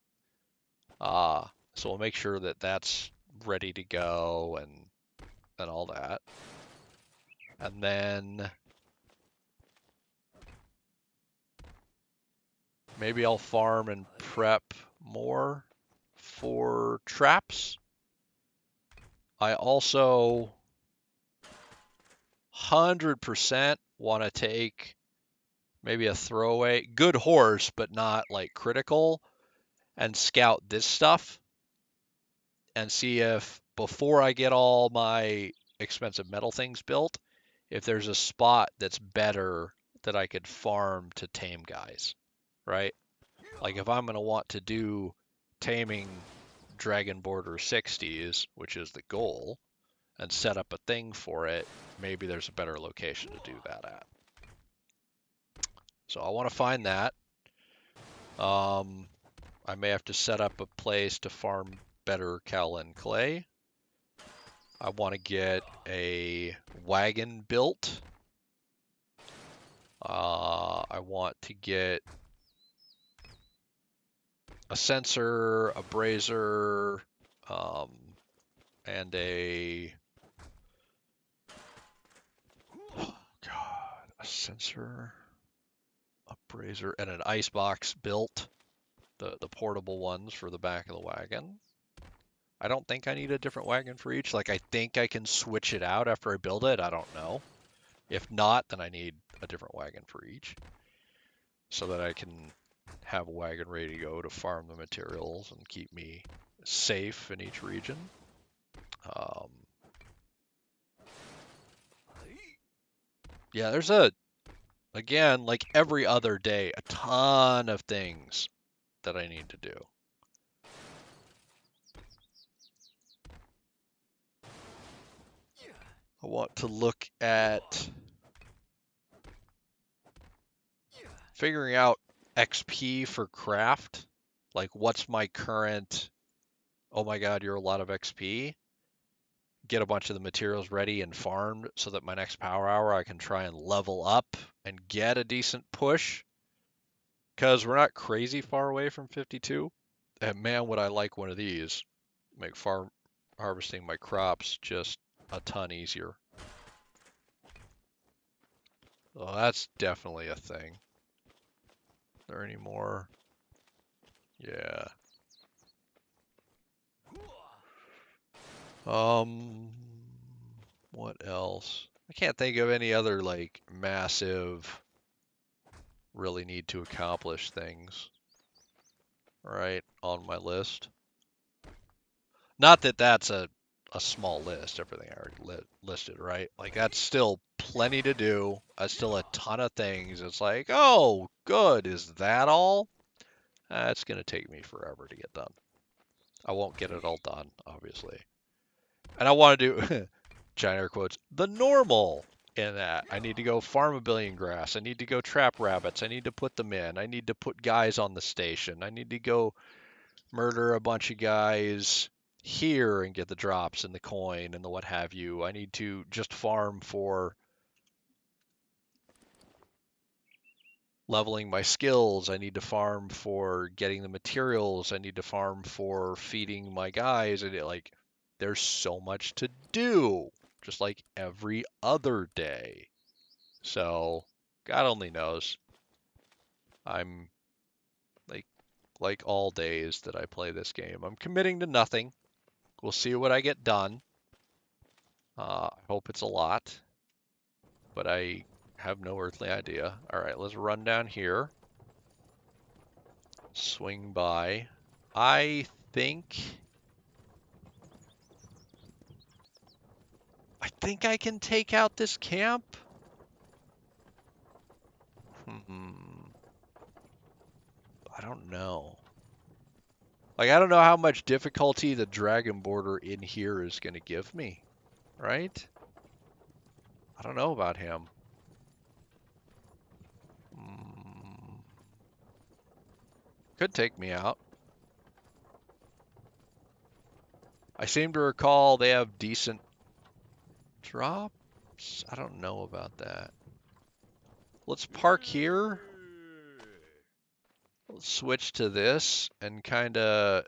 So we'll make sure that that's ready to go and all that. And then maybe I'll farm and prep more for traps. I also 100% want to take maybe a throwaway, good horse, but not like critical, and scout this stuff and see if before I get all my expensive metal things built, if there's a spot that's better that I could farm to tame guys, right? Like if I'm going to want to do taming Dragon Border 60s, which is the goal, and set up a thing for it, maybe there's a better location to do that at. So I want to find that. I may have to set up a place to farm better Kowlin clay. I want to get a wagon built. I want to get a sensor, a brazier, and a sensor, a brazier, and an ice box built. The portable ones for the back of the wagon. I don't think I need a different wagon for each. Like, I think I can switch it out after I build it. I don't know. If not, then I need a different wagon for each so that I can have a wagon ready to go to farm the materials and keep me safe in each region. Yeah, there's again, like every other day, a ton of things that I need to do. I want to look at figuring out XP for craft. Like, what's my current, oh my god, you're a lot of XP. Get a bunch of the materials ready and farmed so that my next power hour I can try and level up and get a decent push. Because we're not crazy far away from 52. And man, would I like one of these. Make harvesting my crops just a ton easier. Well, that's definitely a thing. Are there any more? Yeah. What else? I can't think of any other like massive really need to accomplish things right on my list. Not that that's a small list, everything I already listed, right? Like that's still plenty to do. That's still a ton of things. It's like, oh, good. Is that all? That's going to take me forever to get done. I won't get it all done, obviously. And I want to do, giant air quotes, the normal in that. I need to go farm a billion grass. I need to go trap rabbits. I need to put them in. I need to put guys on the station. I need to go murder a bunch of guys here and get the drops and the coin and the what have you. I need to just farm for leveling my skills. I need to farm for getting the materials. I need to farm for feeding my guys. And like, there's so much to do, just like every other day. So God only knows. I'm like all days that I play this game, I'm committing to nothing. We'll see what I get done. I hope it's a lot, but I have no earthly idea. All right, let's run down here. Swing by. I think I can take out this camp. I don't know. Like, I don't know how much difficulty the dragon border in here is going to give me, right? I don't know about him. Could take me out. I seem to recall they have decent drops. I don't know about that. Let's park here. Let's switch to this and kind of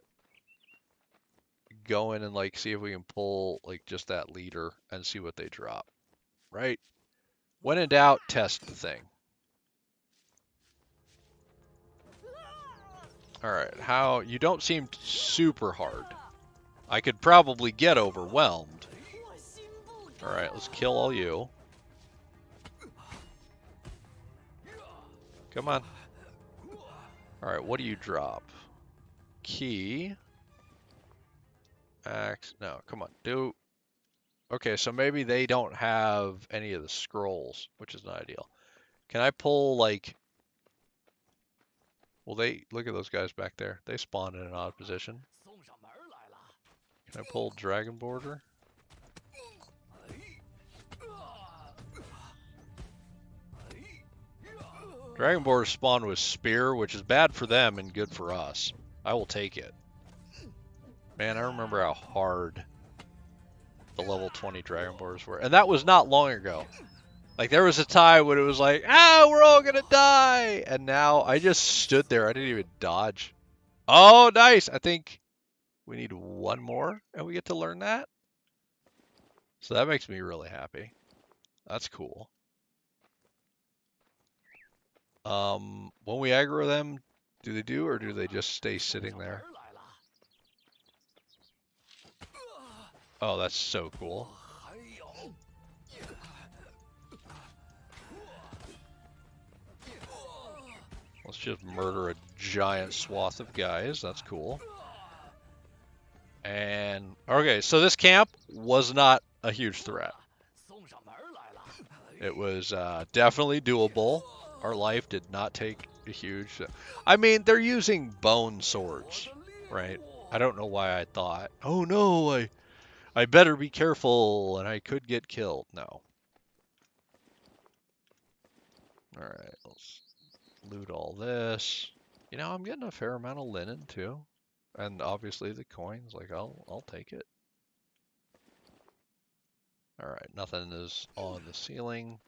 go in and like see if we can pull like just that leader and see what they drop. Right? When in doubt, test the thing. All right, how you don't seem super hard. I could probably get overwhelmed. All right, let's kill all you. Come on. All right, what do you drop? Key. Axe. No, come on. Do. Okay, so maybe they don't have any of the scrolls, which is not ideal. Can I pull like? Well, they look at those guys back there. They spawn in an odd position. Can I pull Dragon Border? Dragon Border spawned with Spear, which is bad for them and good for us. I will take it. Man, I remember how hard the level 20 Dragon Borders were. And that was not long ago. Like, there was a time when it was like, ah, we're all gonna die! And now I just stood there. I didn't even dodge. Oh, nice! I think we need one more, and we get to learn that. So that makes me really happy. That's cool. When we aggro them, do they do, or do they just stay sitting there? Oh, that's so cool. Let's just murder a giant swath of guys. That's cool. And, okay, so this camp was not a huge threat. It was definitely doable. Our life did not take a huge... I mean, they're using bone swords, right? I don't know why I thought, oh no, I better be careful and I could get killed. No. Alright, let's loot all this. You know, I'm getting a fair amount of linen too. And obviously the coins, like I'll take it. Alright, nothing is on the ceiling.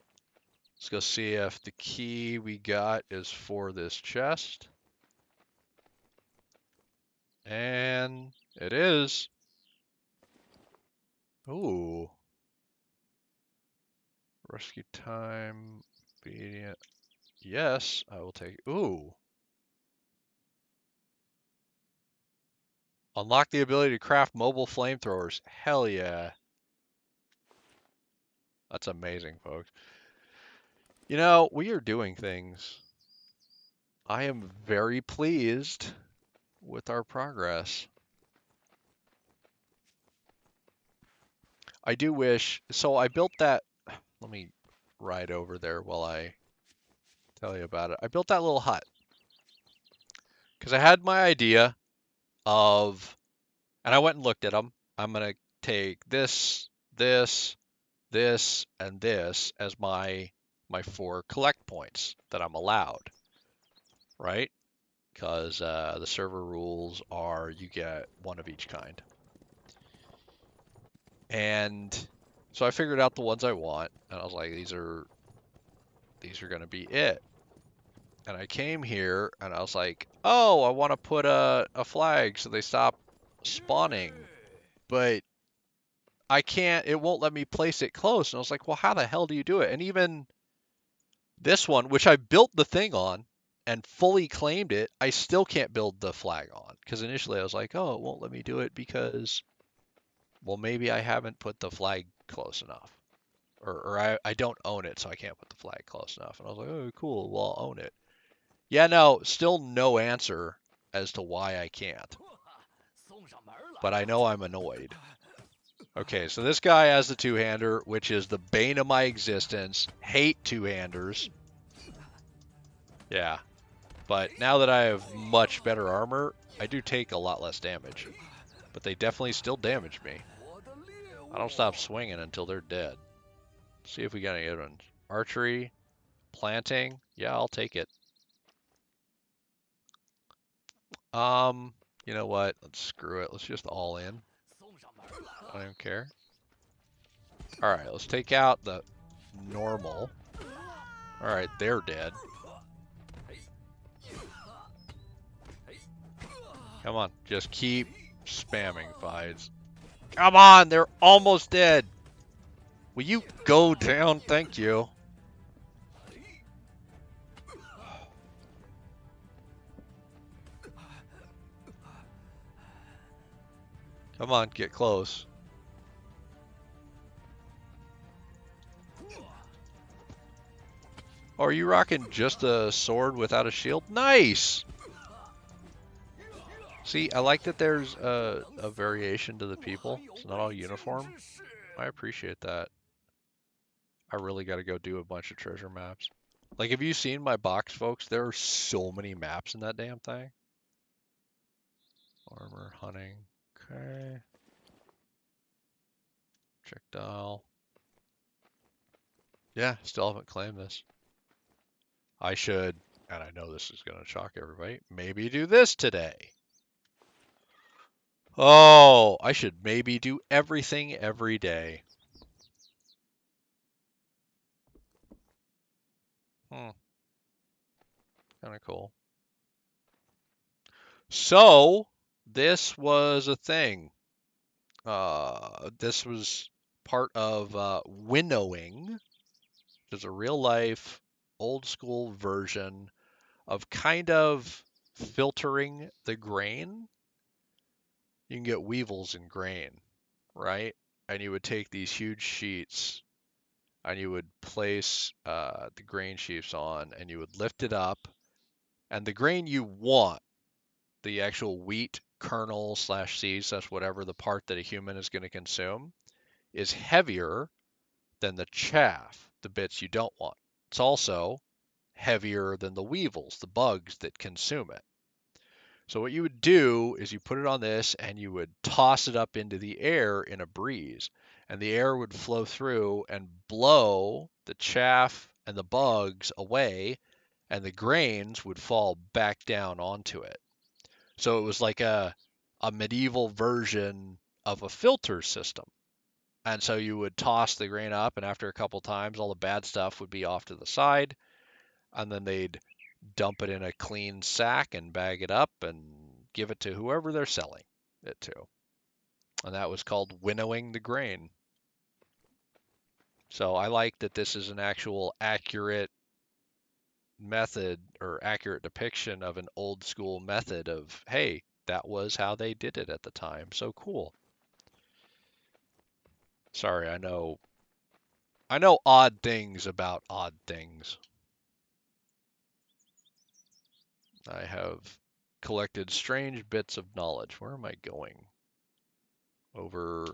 Let's go see if the key we got is for this chest. And it is. Ooh. Rescue time, obedient. Yes, I will take. Ooh. Unlock the ability to craft mobile flamethrowers. Hell yeah. That's amazing, folks. You know, we are doing things. I am very pleased with our progress. I do wish, so I built that, let me ride over there while I tell you about it. I built that little hut because I had my idea of, and I went and looked at them. I'm going to take this, this, this, and this as my 4 collect points that I'm allowed, right? Because the server rules are you get 1 of each kind. And so I figured out the ones I want, and I was like, these are going to be it. And I came here, and I was like, oh, I want to put a flag so they stop spawning. But I can't, it won't let me place it close. And I was like, well, how the hell do you do it? And even this one, which I built the thing on and fully claimed it, I still can't build the flag on. Because initially I was like, oh, it won't let me do it because, well, maybe I haven't put the flag close enough. Or I don't own it, so I can't put the flag close enough. And I was like, oh, cool, well, I'll own it. Yeah, no, still no answer as to why I can't. But I know I'm annoyed. Okay, so this guy has the two-hander, which is the bane of my existence. Hate two-handers. Yeah. But now that I have much better armor, I do take a lot less damage. But they definitely still damage me. I don't stop swinging until they're dead. See if we got any other ones. Archery, planting. Yeah, I'll take it. You know what? Let's screw it. Let's just all in. I don't care. Alright, let's take out the normal. Alright, they're dead. Come on, just keep spamming fights. Come on, they're almost dead. Will you go down? Thank you. Come on, get close. Oh, are you rocking just a sword without a shield? Nice! See, I like that there's a variation to the people. It's not all uniform. I appreciate that. I really got to go do a bunch of treasure maps. Like, have you seen my box, folks? There are so many maps in that damn thing. Armor, hunting. Okay. Check dial. Yeah, still haven't claimed this. I should, and I know this is going to shock everybody, maybe do this today. Oh, I should maybe do everything every day. Kind of cool. So, this was a thing. This was part of winnowing, which is a real-life, old-school version of kind of filtering the grain. You can get weevils in grain, right? And you would take these huge sheets and you would place the grain sheaves on and you would lift it up. And the grain you want, the actual wheat kernel / seeds, that's whatever the part that a human is going to consume, is heavier than the chaff, the bits you don't want. It's also heavier than the weevils, the bugs that consume it. So what you would do is you put it on this and you would toss it up into the air in a breeze. And the air would flow through and blow the chaff and the bugs away. and the grains would fall back down onto it. So it was like a medieval version of a filter system. And so you would toss the grain up, and after a couple times, all the bad stuff would be off to the side, and then they'd dump it in a clean sack and bag it up and give it to whoever they're selling it to. And that was called winnowing the grain. So I like that this is an actual accurate method or accurate depiction of an old school method of, hey, that was how they did it at the time. So cool. Sorry, I know odd things about odd things. I have collected strange bits of knowledge. Where am I going? Over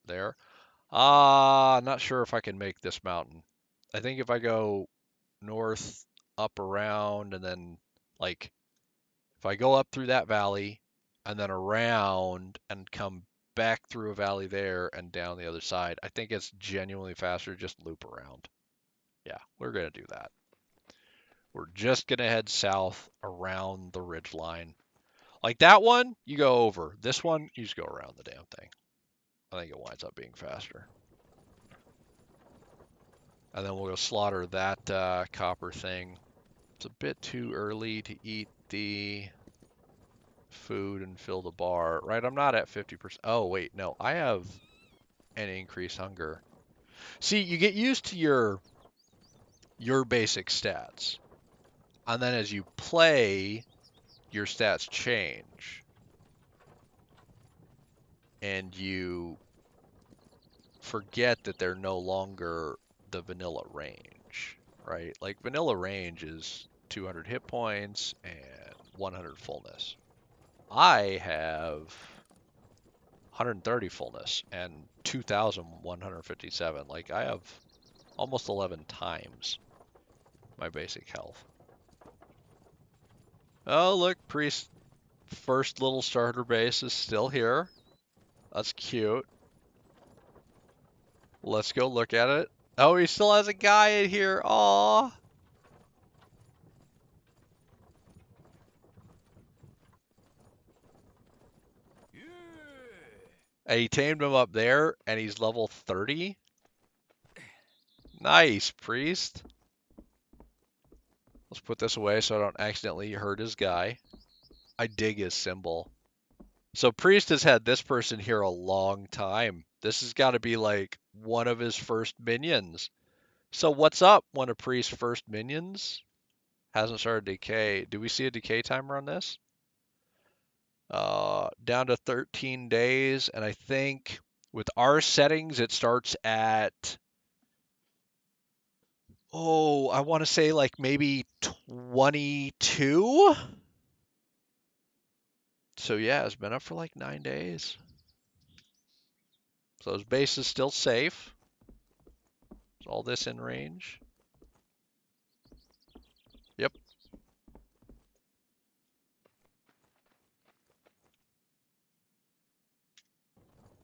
there? Not sure if I can make this mountain. I think if I go north, up around, and then like if I go up through that valley and then around and come back through a valley there and down the other side, I think it's genuinely faster just loop around. Yeah, we're going to do that. We're just going to head south around the ridge line. Like that one, you go over. This one, you just go around the damn thing. I think it winds up being faster. And then we'll go slaughter that copper thing. It's a bit too early to eat the food and fill the bar. Right, I'm not at 50%. Oh, wait, no. I have an increased hunger. See, you get used to your basic stats. And then as you play, your stats change. And you forget that they're no longer the vanilla range, right? Like vanilla range is 200 hit points and 100 fullness. I have 130 fullness and 2,157. Like I have almost 11 times my basic health. Oh, look, Priest first little starter base is still here. That's cute. Let's go look at it. Oh, he still has a guy in here. Aww. And he tamed him up there, and he's level 30. Nice, Priest. Let's put this away so I don't accidentally hurt his guy. I dig his symbol. So Priest has had this person here a long time. This has got to be like one of his first minions. So what's up, one of Priest's first minions? Hasn't started decay. Do we see a decay timer on this? Down to 13 days, and I think with our settings it starts at, oh, I want to say like maybe 22. So yeah, it's been up for like 9 days. So his base is still safe. Is all this in range? Yep.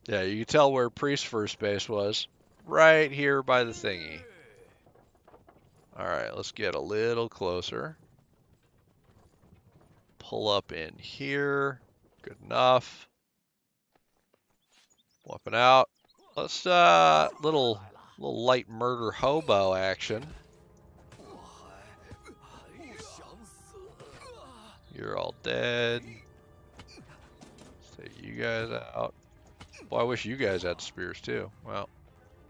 Yeah, you can tell where Priest's first base was. Right here by the thingy. Alright, let's get a little closer. Pull up in here. Good enough. Weapon out. Let's little light murder hobo action. You're all dead. Let's take you guys out. Well, I wish you guys had spears too. Well,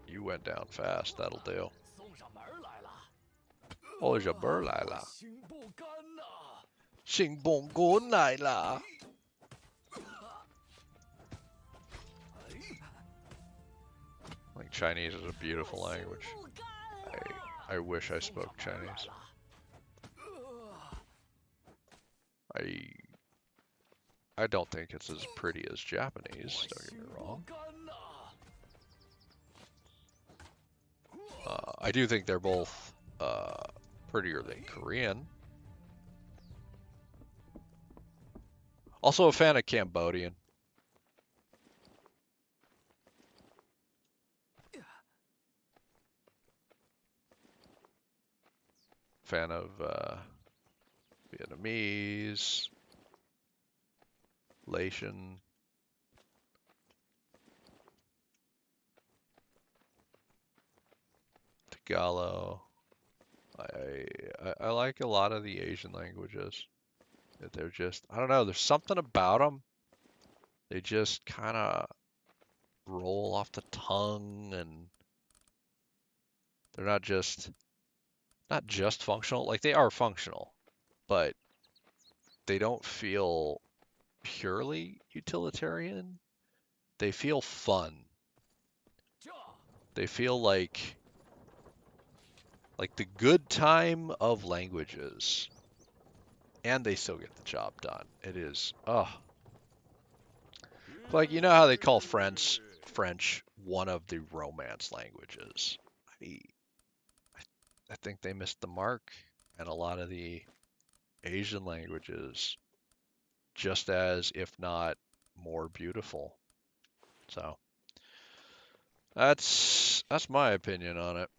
you went down fast. That'll do. Oh, your bird来了. 新蹦滚来了. I think Chinese is a beautiful language. I wish I spoke Chinese. I don't think it's as pretty as Japanese, don't get me wrong. I do think they're both prettier than Korean. Also a fan of Cambodian. fan of Vietnamese, Laotian. Tagalog. I like a lot of the Asian languages. They're just, I don't know, there's something about them. They just kind of roll off the tongue, and they're not just functional. Like, they are functional, but they don't feel purely utilitarian. They feel fun. They feel like the good time of languages, and they still get the job done. It is, like, you know how they call French one of the Romance languages? I think they missed the mark, and a lot of the Asian languages just as, if not more, beautiful. So that's my opinion on it.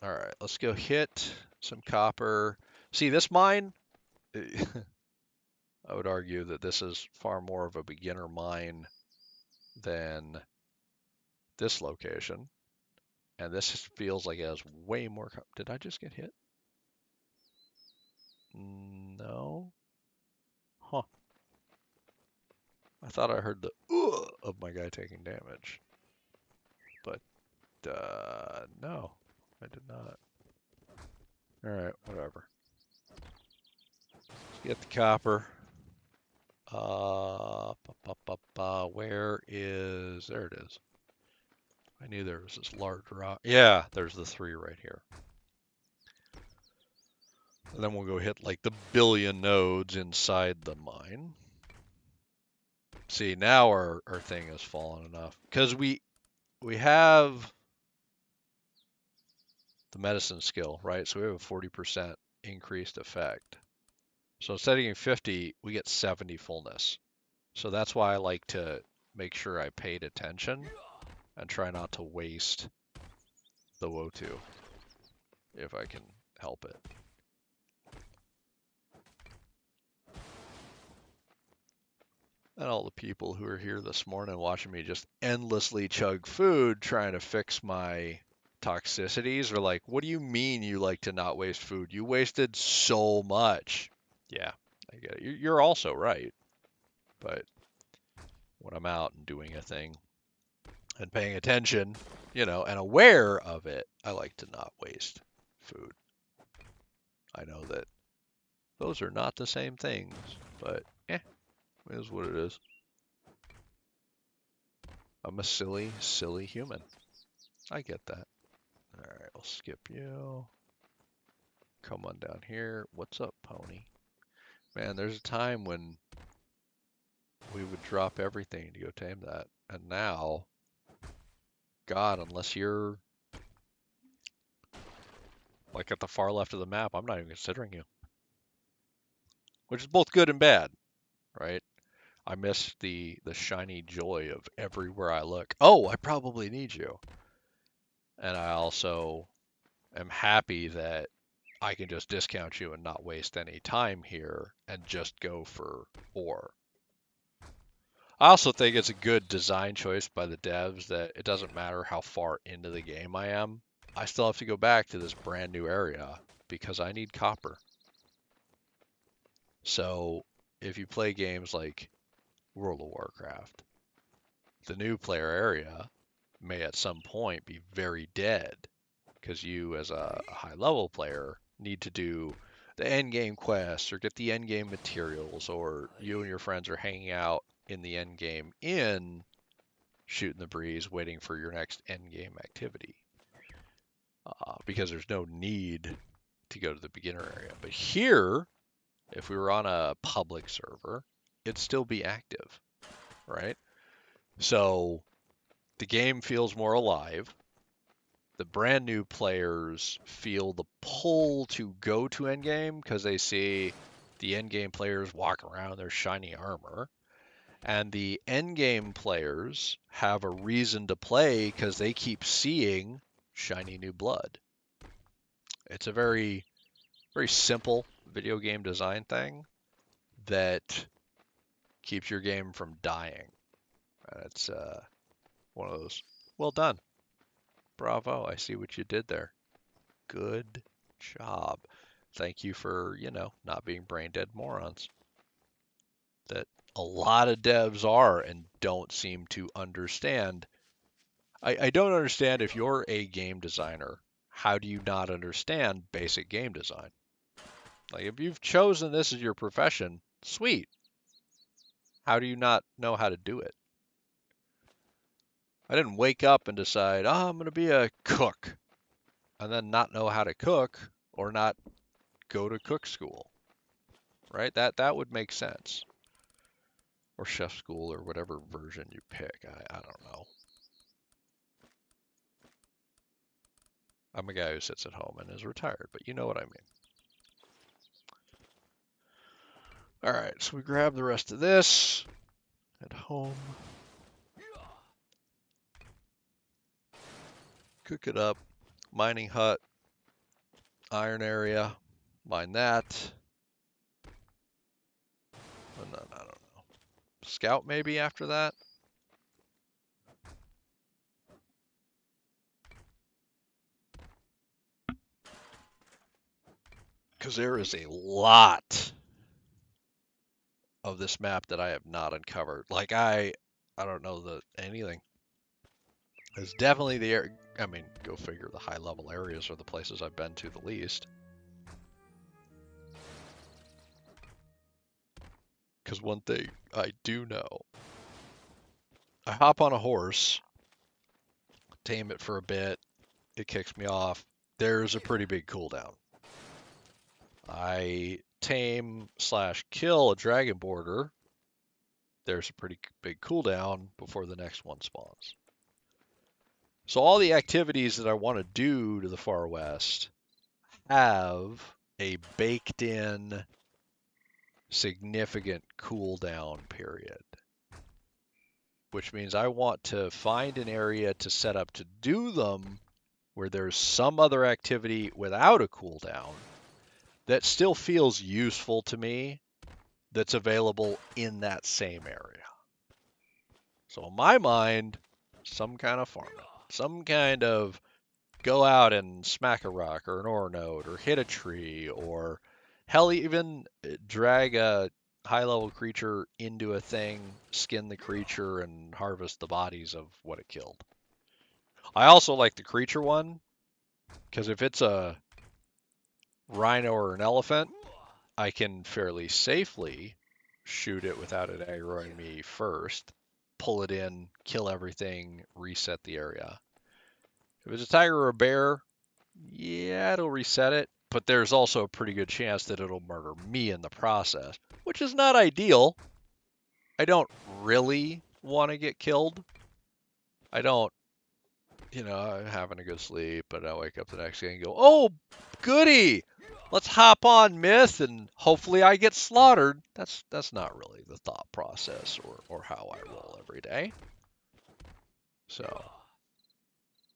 All right, let's go hit some copper. See, this mine, I would argue that this is far more of a beginner mine than this location. And this feels like it has way more. Did I just get hit? No. Huh. I thought I heard the of my guy taking damage. But, no, I did not. Alright, whatever. Let's get the copper. Where is... There it is. I knew there was this large rock. Yeah, there's the 3 right here. And then we'll go hit like the billion nodes inside the mine. See, now our thing has fallen enough. Because we have the medicine skill, right? So we have a 40% increased effect. So instead of getting 50, we get 70 fullness. So that's why I like to make sure I paid attention and try not to waste the Wotu if I can help it. And all the people who are here this morning watching me just endlessly chug food trying to fix my toxicities are like, what do you mean you like to not waste food? You wasted so much. Yeah, I get it. You're also right. But when I'm out and doing a thing and paying attention, you know, and aware of it, I like to not waste food. I know that those are not the same things, but it is what it is. I'm a silly, silly human. I get that. All right, I'll skip you. Come on down here. What's up, pony? Man, there's a time when we would drop everything to go tame that. And now, God, unless you're like at the far left of the map, I'm not even considering you. Which is both good and bad, right? I miss the shiny joy of everywhere I look. Oh, I probably need you. And I also am happy that I can just discount you and not waste any time here and just go for ore. I also think it's a good design choice by the devs that it doesn't matter how far into the game I am. I still have to go back to this brand new area because I need copper. So if you play games like World of Warcraft, the new player area may at some point be very dead because you as a high level player need to do the end game quests or get the end game materials, or you and your friends are hanging out in the end game inn, shooting the breeze, waiting for your next end game activity. Because there's no need to go to the beginner area. But here, if we were on a public server, it'd still be active, right? So the game feels more alive. The brand new players feel the pull to go to endgame because they see the endgame players walk around in their shiny armor. And the endgame players have a reason to play because they keep seeing shiny new blood. It's a very very simple video game design thing that keeps your game from dying. And it's one of those, well done. Bravo, I see what you did there. Good job. Thank you for, not being brain dead morons. That a lot of devs are and don't seem to understand. I don't understand if you're a game designer, how do you not understand basic game design? Like if you've chosen this as your profession, sweet. How do you not know how to do it? I didn't wake up and decide, oh, I'm going to be a cook, and then not know how to cook or not go to cook school, right? That would make sense. Or chef school or whatever version you pick. I don't know. I'm a guy who sits at home and is retired, but you know what I mean. All right, so we grab the rest of this at home. Cook it up. Mining hut. Iron area. Mine that. And then, I don't know. Scout maybe after that? Because there is a lot of this map that I have not uncovered. Like I don't know anything. There's definitely the area. I mean, go figure. The high level areas are the places I've been to the least. Because one thing I do know, I hop on a horse, tame it for a bit, it kicks me off. There's a pretty big cooldown. I tame/kill a dragon boarder. There's a pretty big cooldown before the next one spawns. So all the activities that I want to do to the Far West have a baked in significant cooldown period. Which means I want to find an area to set up to do them where there's some other activity without a cooldown that still feels useful to me that's available in that same area. So in my mind, some kind of farming, some kind of go out and smack a rock or an ore node or hit a tree or hell even drag a high-level creature into a thing, skin the creature, and harvest the bodies of what it killed. I also like the creature one, because if it's a rhino or an elephant, I can fairly safely shoot it without it aggroing me first, pull it in, kill everything, reset the area. If it's a tiger or a bear, yeah, it'll reset it, but there's also a pretty good chance that it'll murder me in the process, which is not ideal. I don't really want to get killed. I don't, I'm having a good sleep, but I wake up the next day and go, oh, goody, let's hop on Myth and hopefully I get slaughtered. That's not really the thought process or how I roll every day. So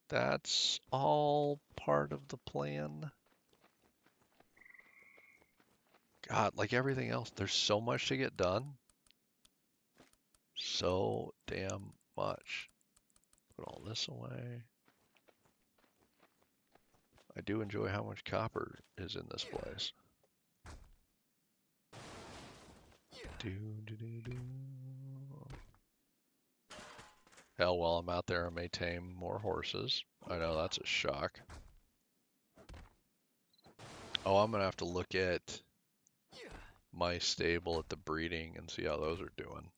that's all part of the plan. God, like everything else, there's so much to get done. So damn much. Put all this away. I do enjoy how much copper is in this place. Hell, while I'm out there, I may tame more horses. I know that's a shock. Oh, I'm gonna have to look at my stable at the breeding and see how those are doing.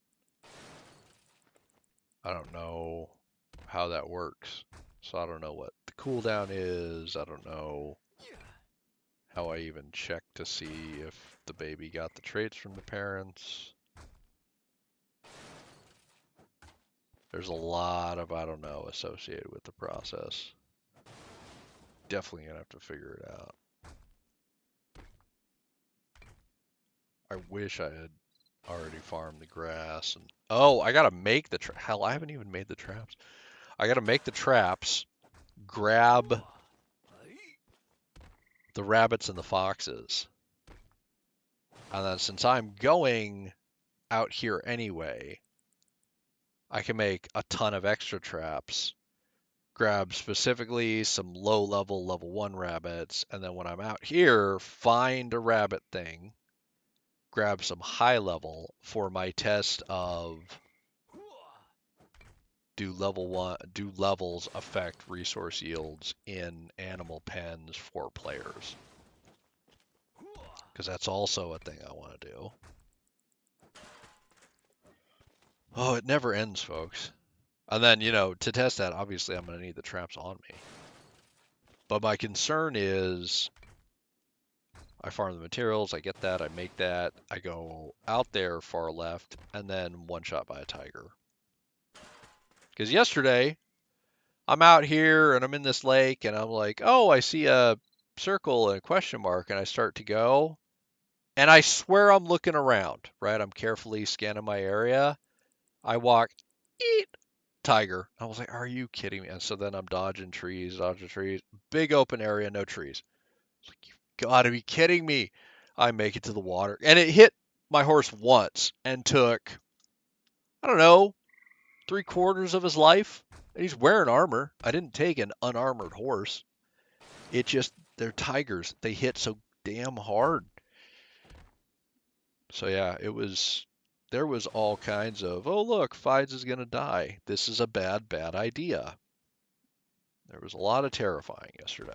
I don't know how that works, so I don't know what the cooldown is. I don't know how I even check to see if the baby got the traits from the parents. There's a lot of I don't know associated with the process. Definitely gonna have to figure it out. I wish I had already farmed the grass and oh, I gotta make the hell, I haven't even made the traps. I gotta make the traps, grab the rabbits and the foxes. And then since I'm going out here anyway, I can make a ton of extra traps, grab specifically some low-level level 1 rabbits, and then when I'm out here, find a rabbit thing, grab some high level for my test of do levels affect resource yields in animal pens for players? Because that's also a thing I want to do. Oh, it never ends, folks. And then, you know, to test that, obviously I'm going to need the traps on me. But my concern is I farm the materials, I get that, I make that, I go out there far left, and then one shot by a tiger. Because yesterday, I'm out here and I'm in this lake and I'm like, oh, I see a circle and a question mark, and I start to go. And I swear I'm looking around, right? I'm carefully scanning my area. I walk, eat, tiger. I was like, are you kidding me? And so then I'm dodging trees, big open area, no trees. I was like, you've got to be kidding me. I make it to the water. And it hit my horse once and took, I don't know, 3/4 of his life. And he's wearing armor. I didn't take an unarmored horse. It just, they're tigers. They hit so damn hard. So yeah, there was all kinds of, oh look, Fides is going to die. This is a bad idea. There was a lot of terrifying yesterday.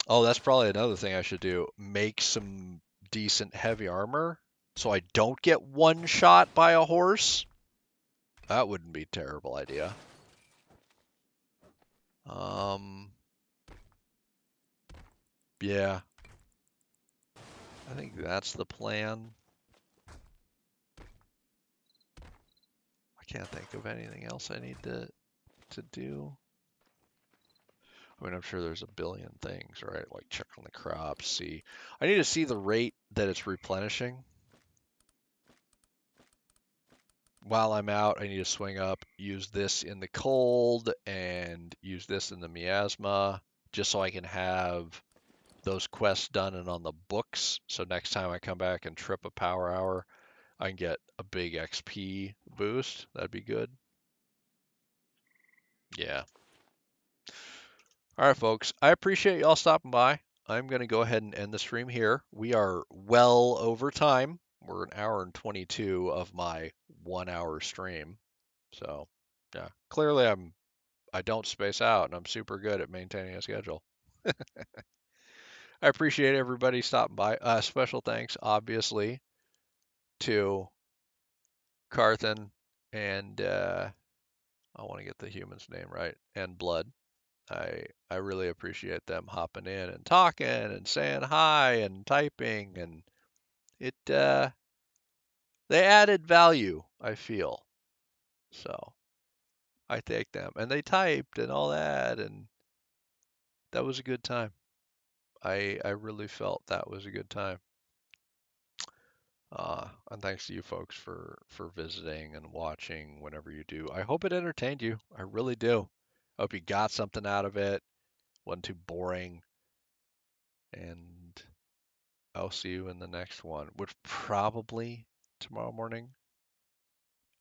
Oh, that's probably another thing I should do. Make some decent heavy armor so I don't get one shot by a horse. That wouldn't be a terrible idea. Yeah. I think that's the plan. I can't think of anything else I need to do. I mean, I'm sure there's a billion things, right? Like check on the crops, see. I need to see the rate that it's replenishing. While I'm out, I need to swing up, use this in the cold, and use this in the miasma, just so I can have those quests done and on the books. So next time I come back and trip a power hour, I can get a big XP boost. That'd be good. Yeah. All right, folks. I appreciate y'all stopping by. I'm going to go ahead and end the stream here. We are well over time. We're 1 hour and 22 of my 1 hour stream. So, yeah, clearly I don't space out and I'm super good at maintaining a schedule. I appreciate everybody stopping by. Special thanks, obviously, to Carthen and I want to get the human's name right, and Blood. I really appreciate them hopping in and talking and saying hi and typing, and it they added value, I feel. So I thank them, and they typed and all that, and that was a good time. I really felt that was a good time. And thanks to you folks for visiting and watching whenever you do. I hope it entertained you. I really do. I hope you got something out of it. Wasn't too boring. And I'll see you in the next one, which probably tomorrow morning.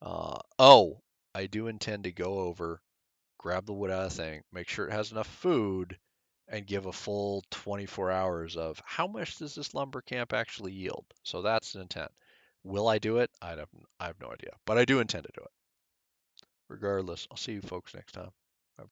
Oh, I do intend to go over, grab the wood out of the thing, make sure it has enough food, and give a full 24 hours of how much does this lumber camp actually yield. So that's an intent. Will I do it? I have no idea, but I do intend to do it. Regardless, I'll see you folks next time.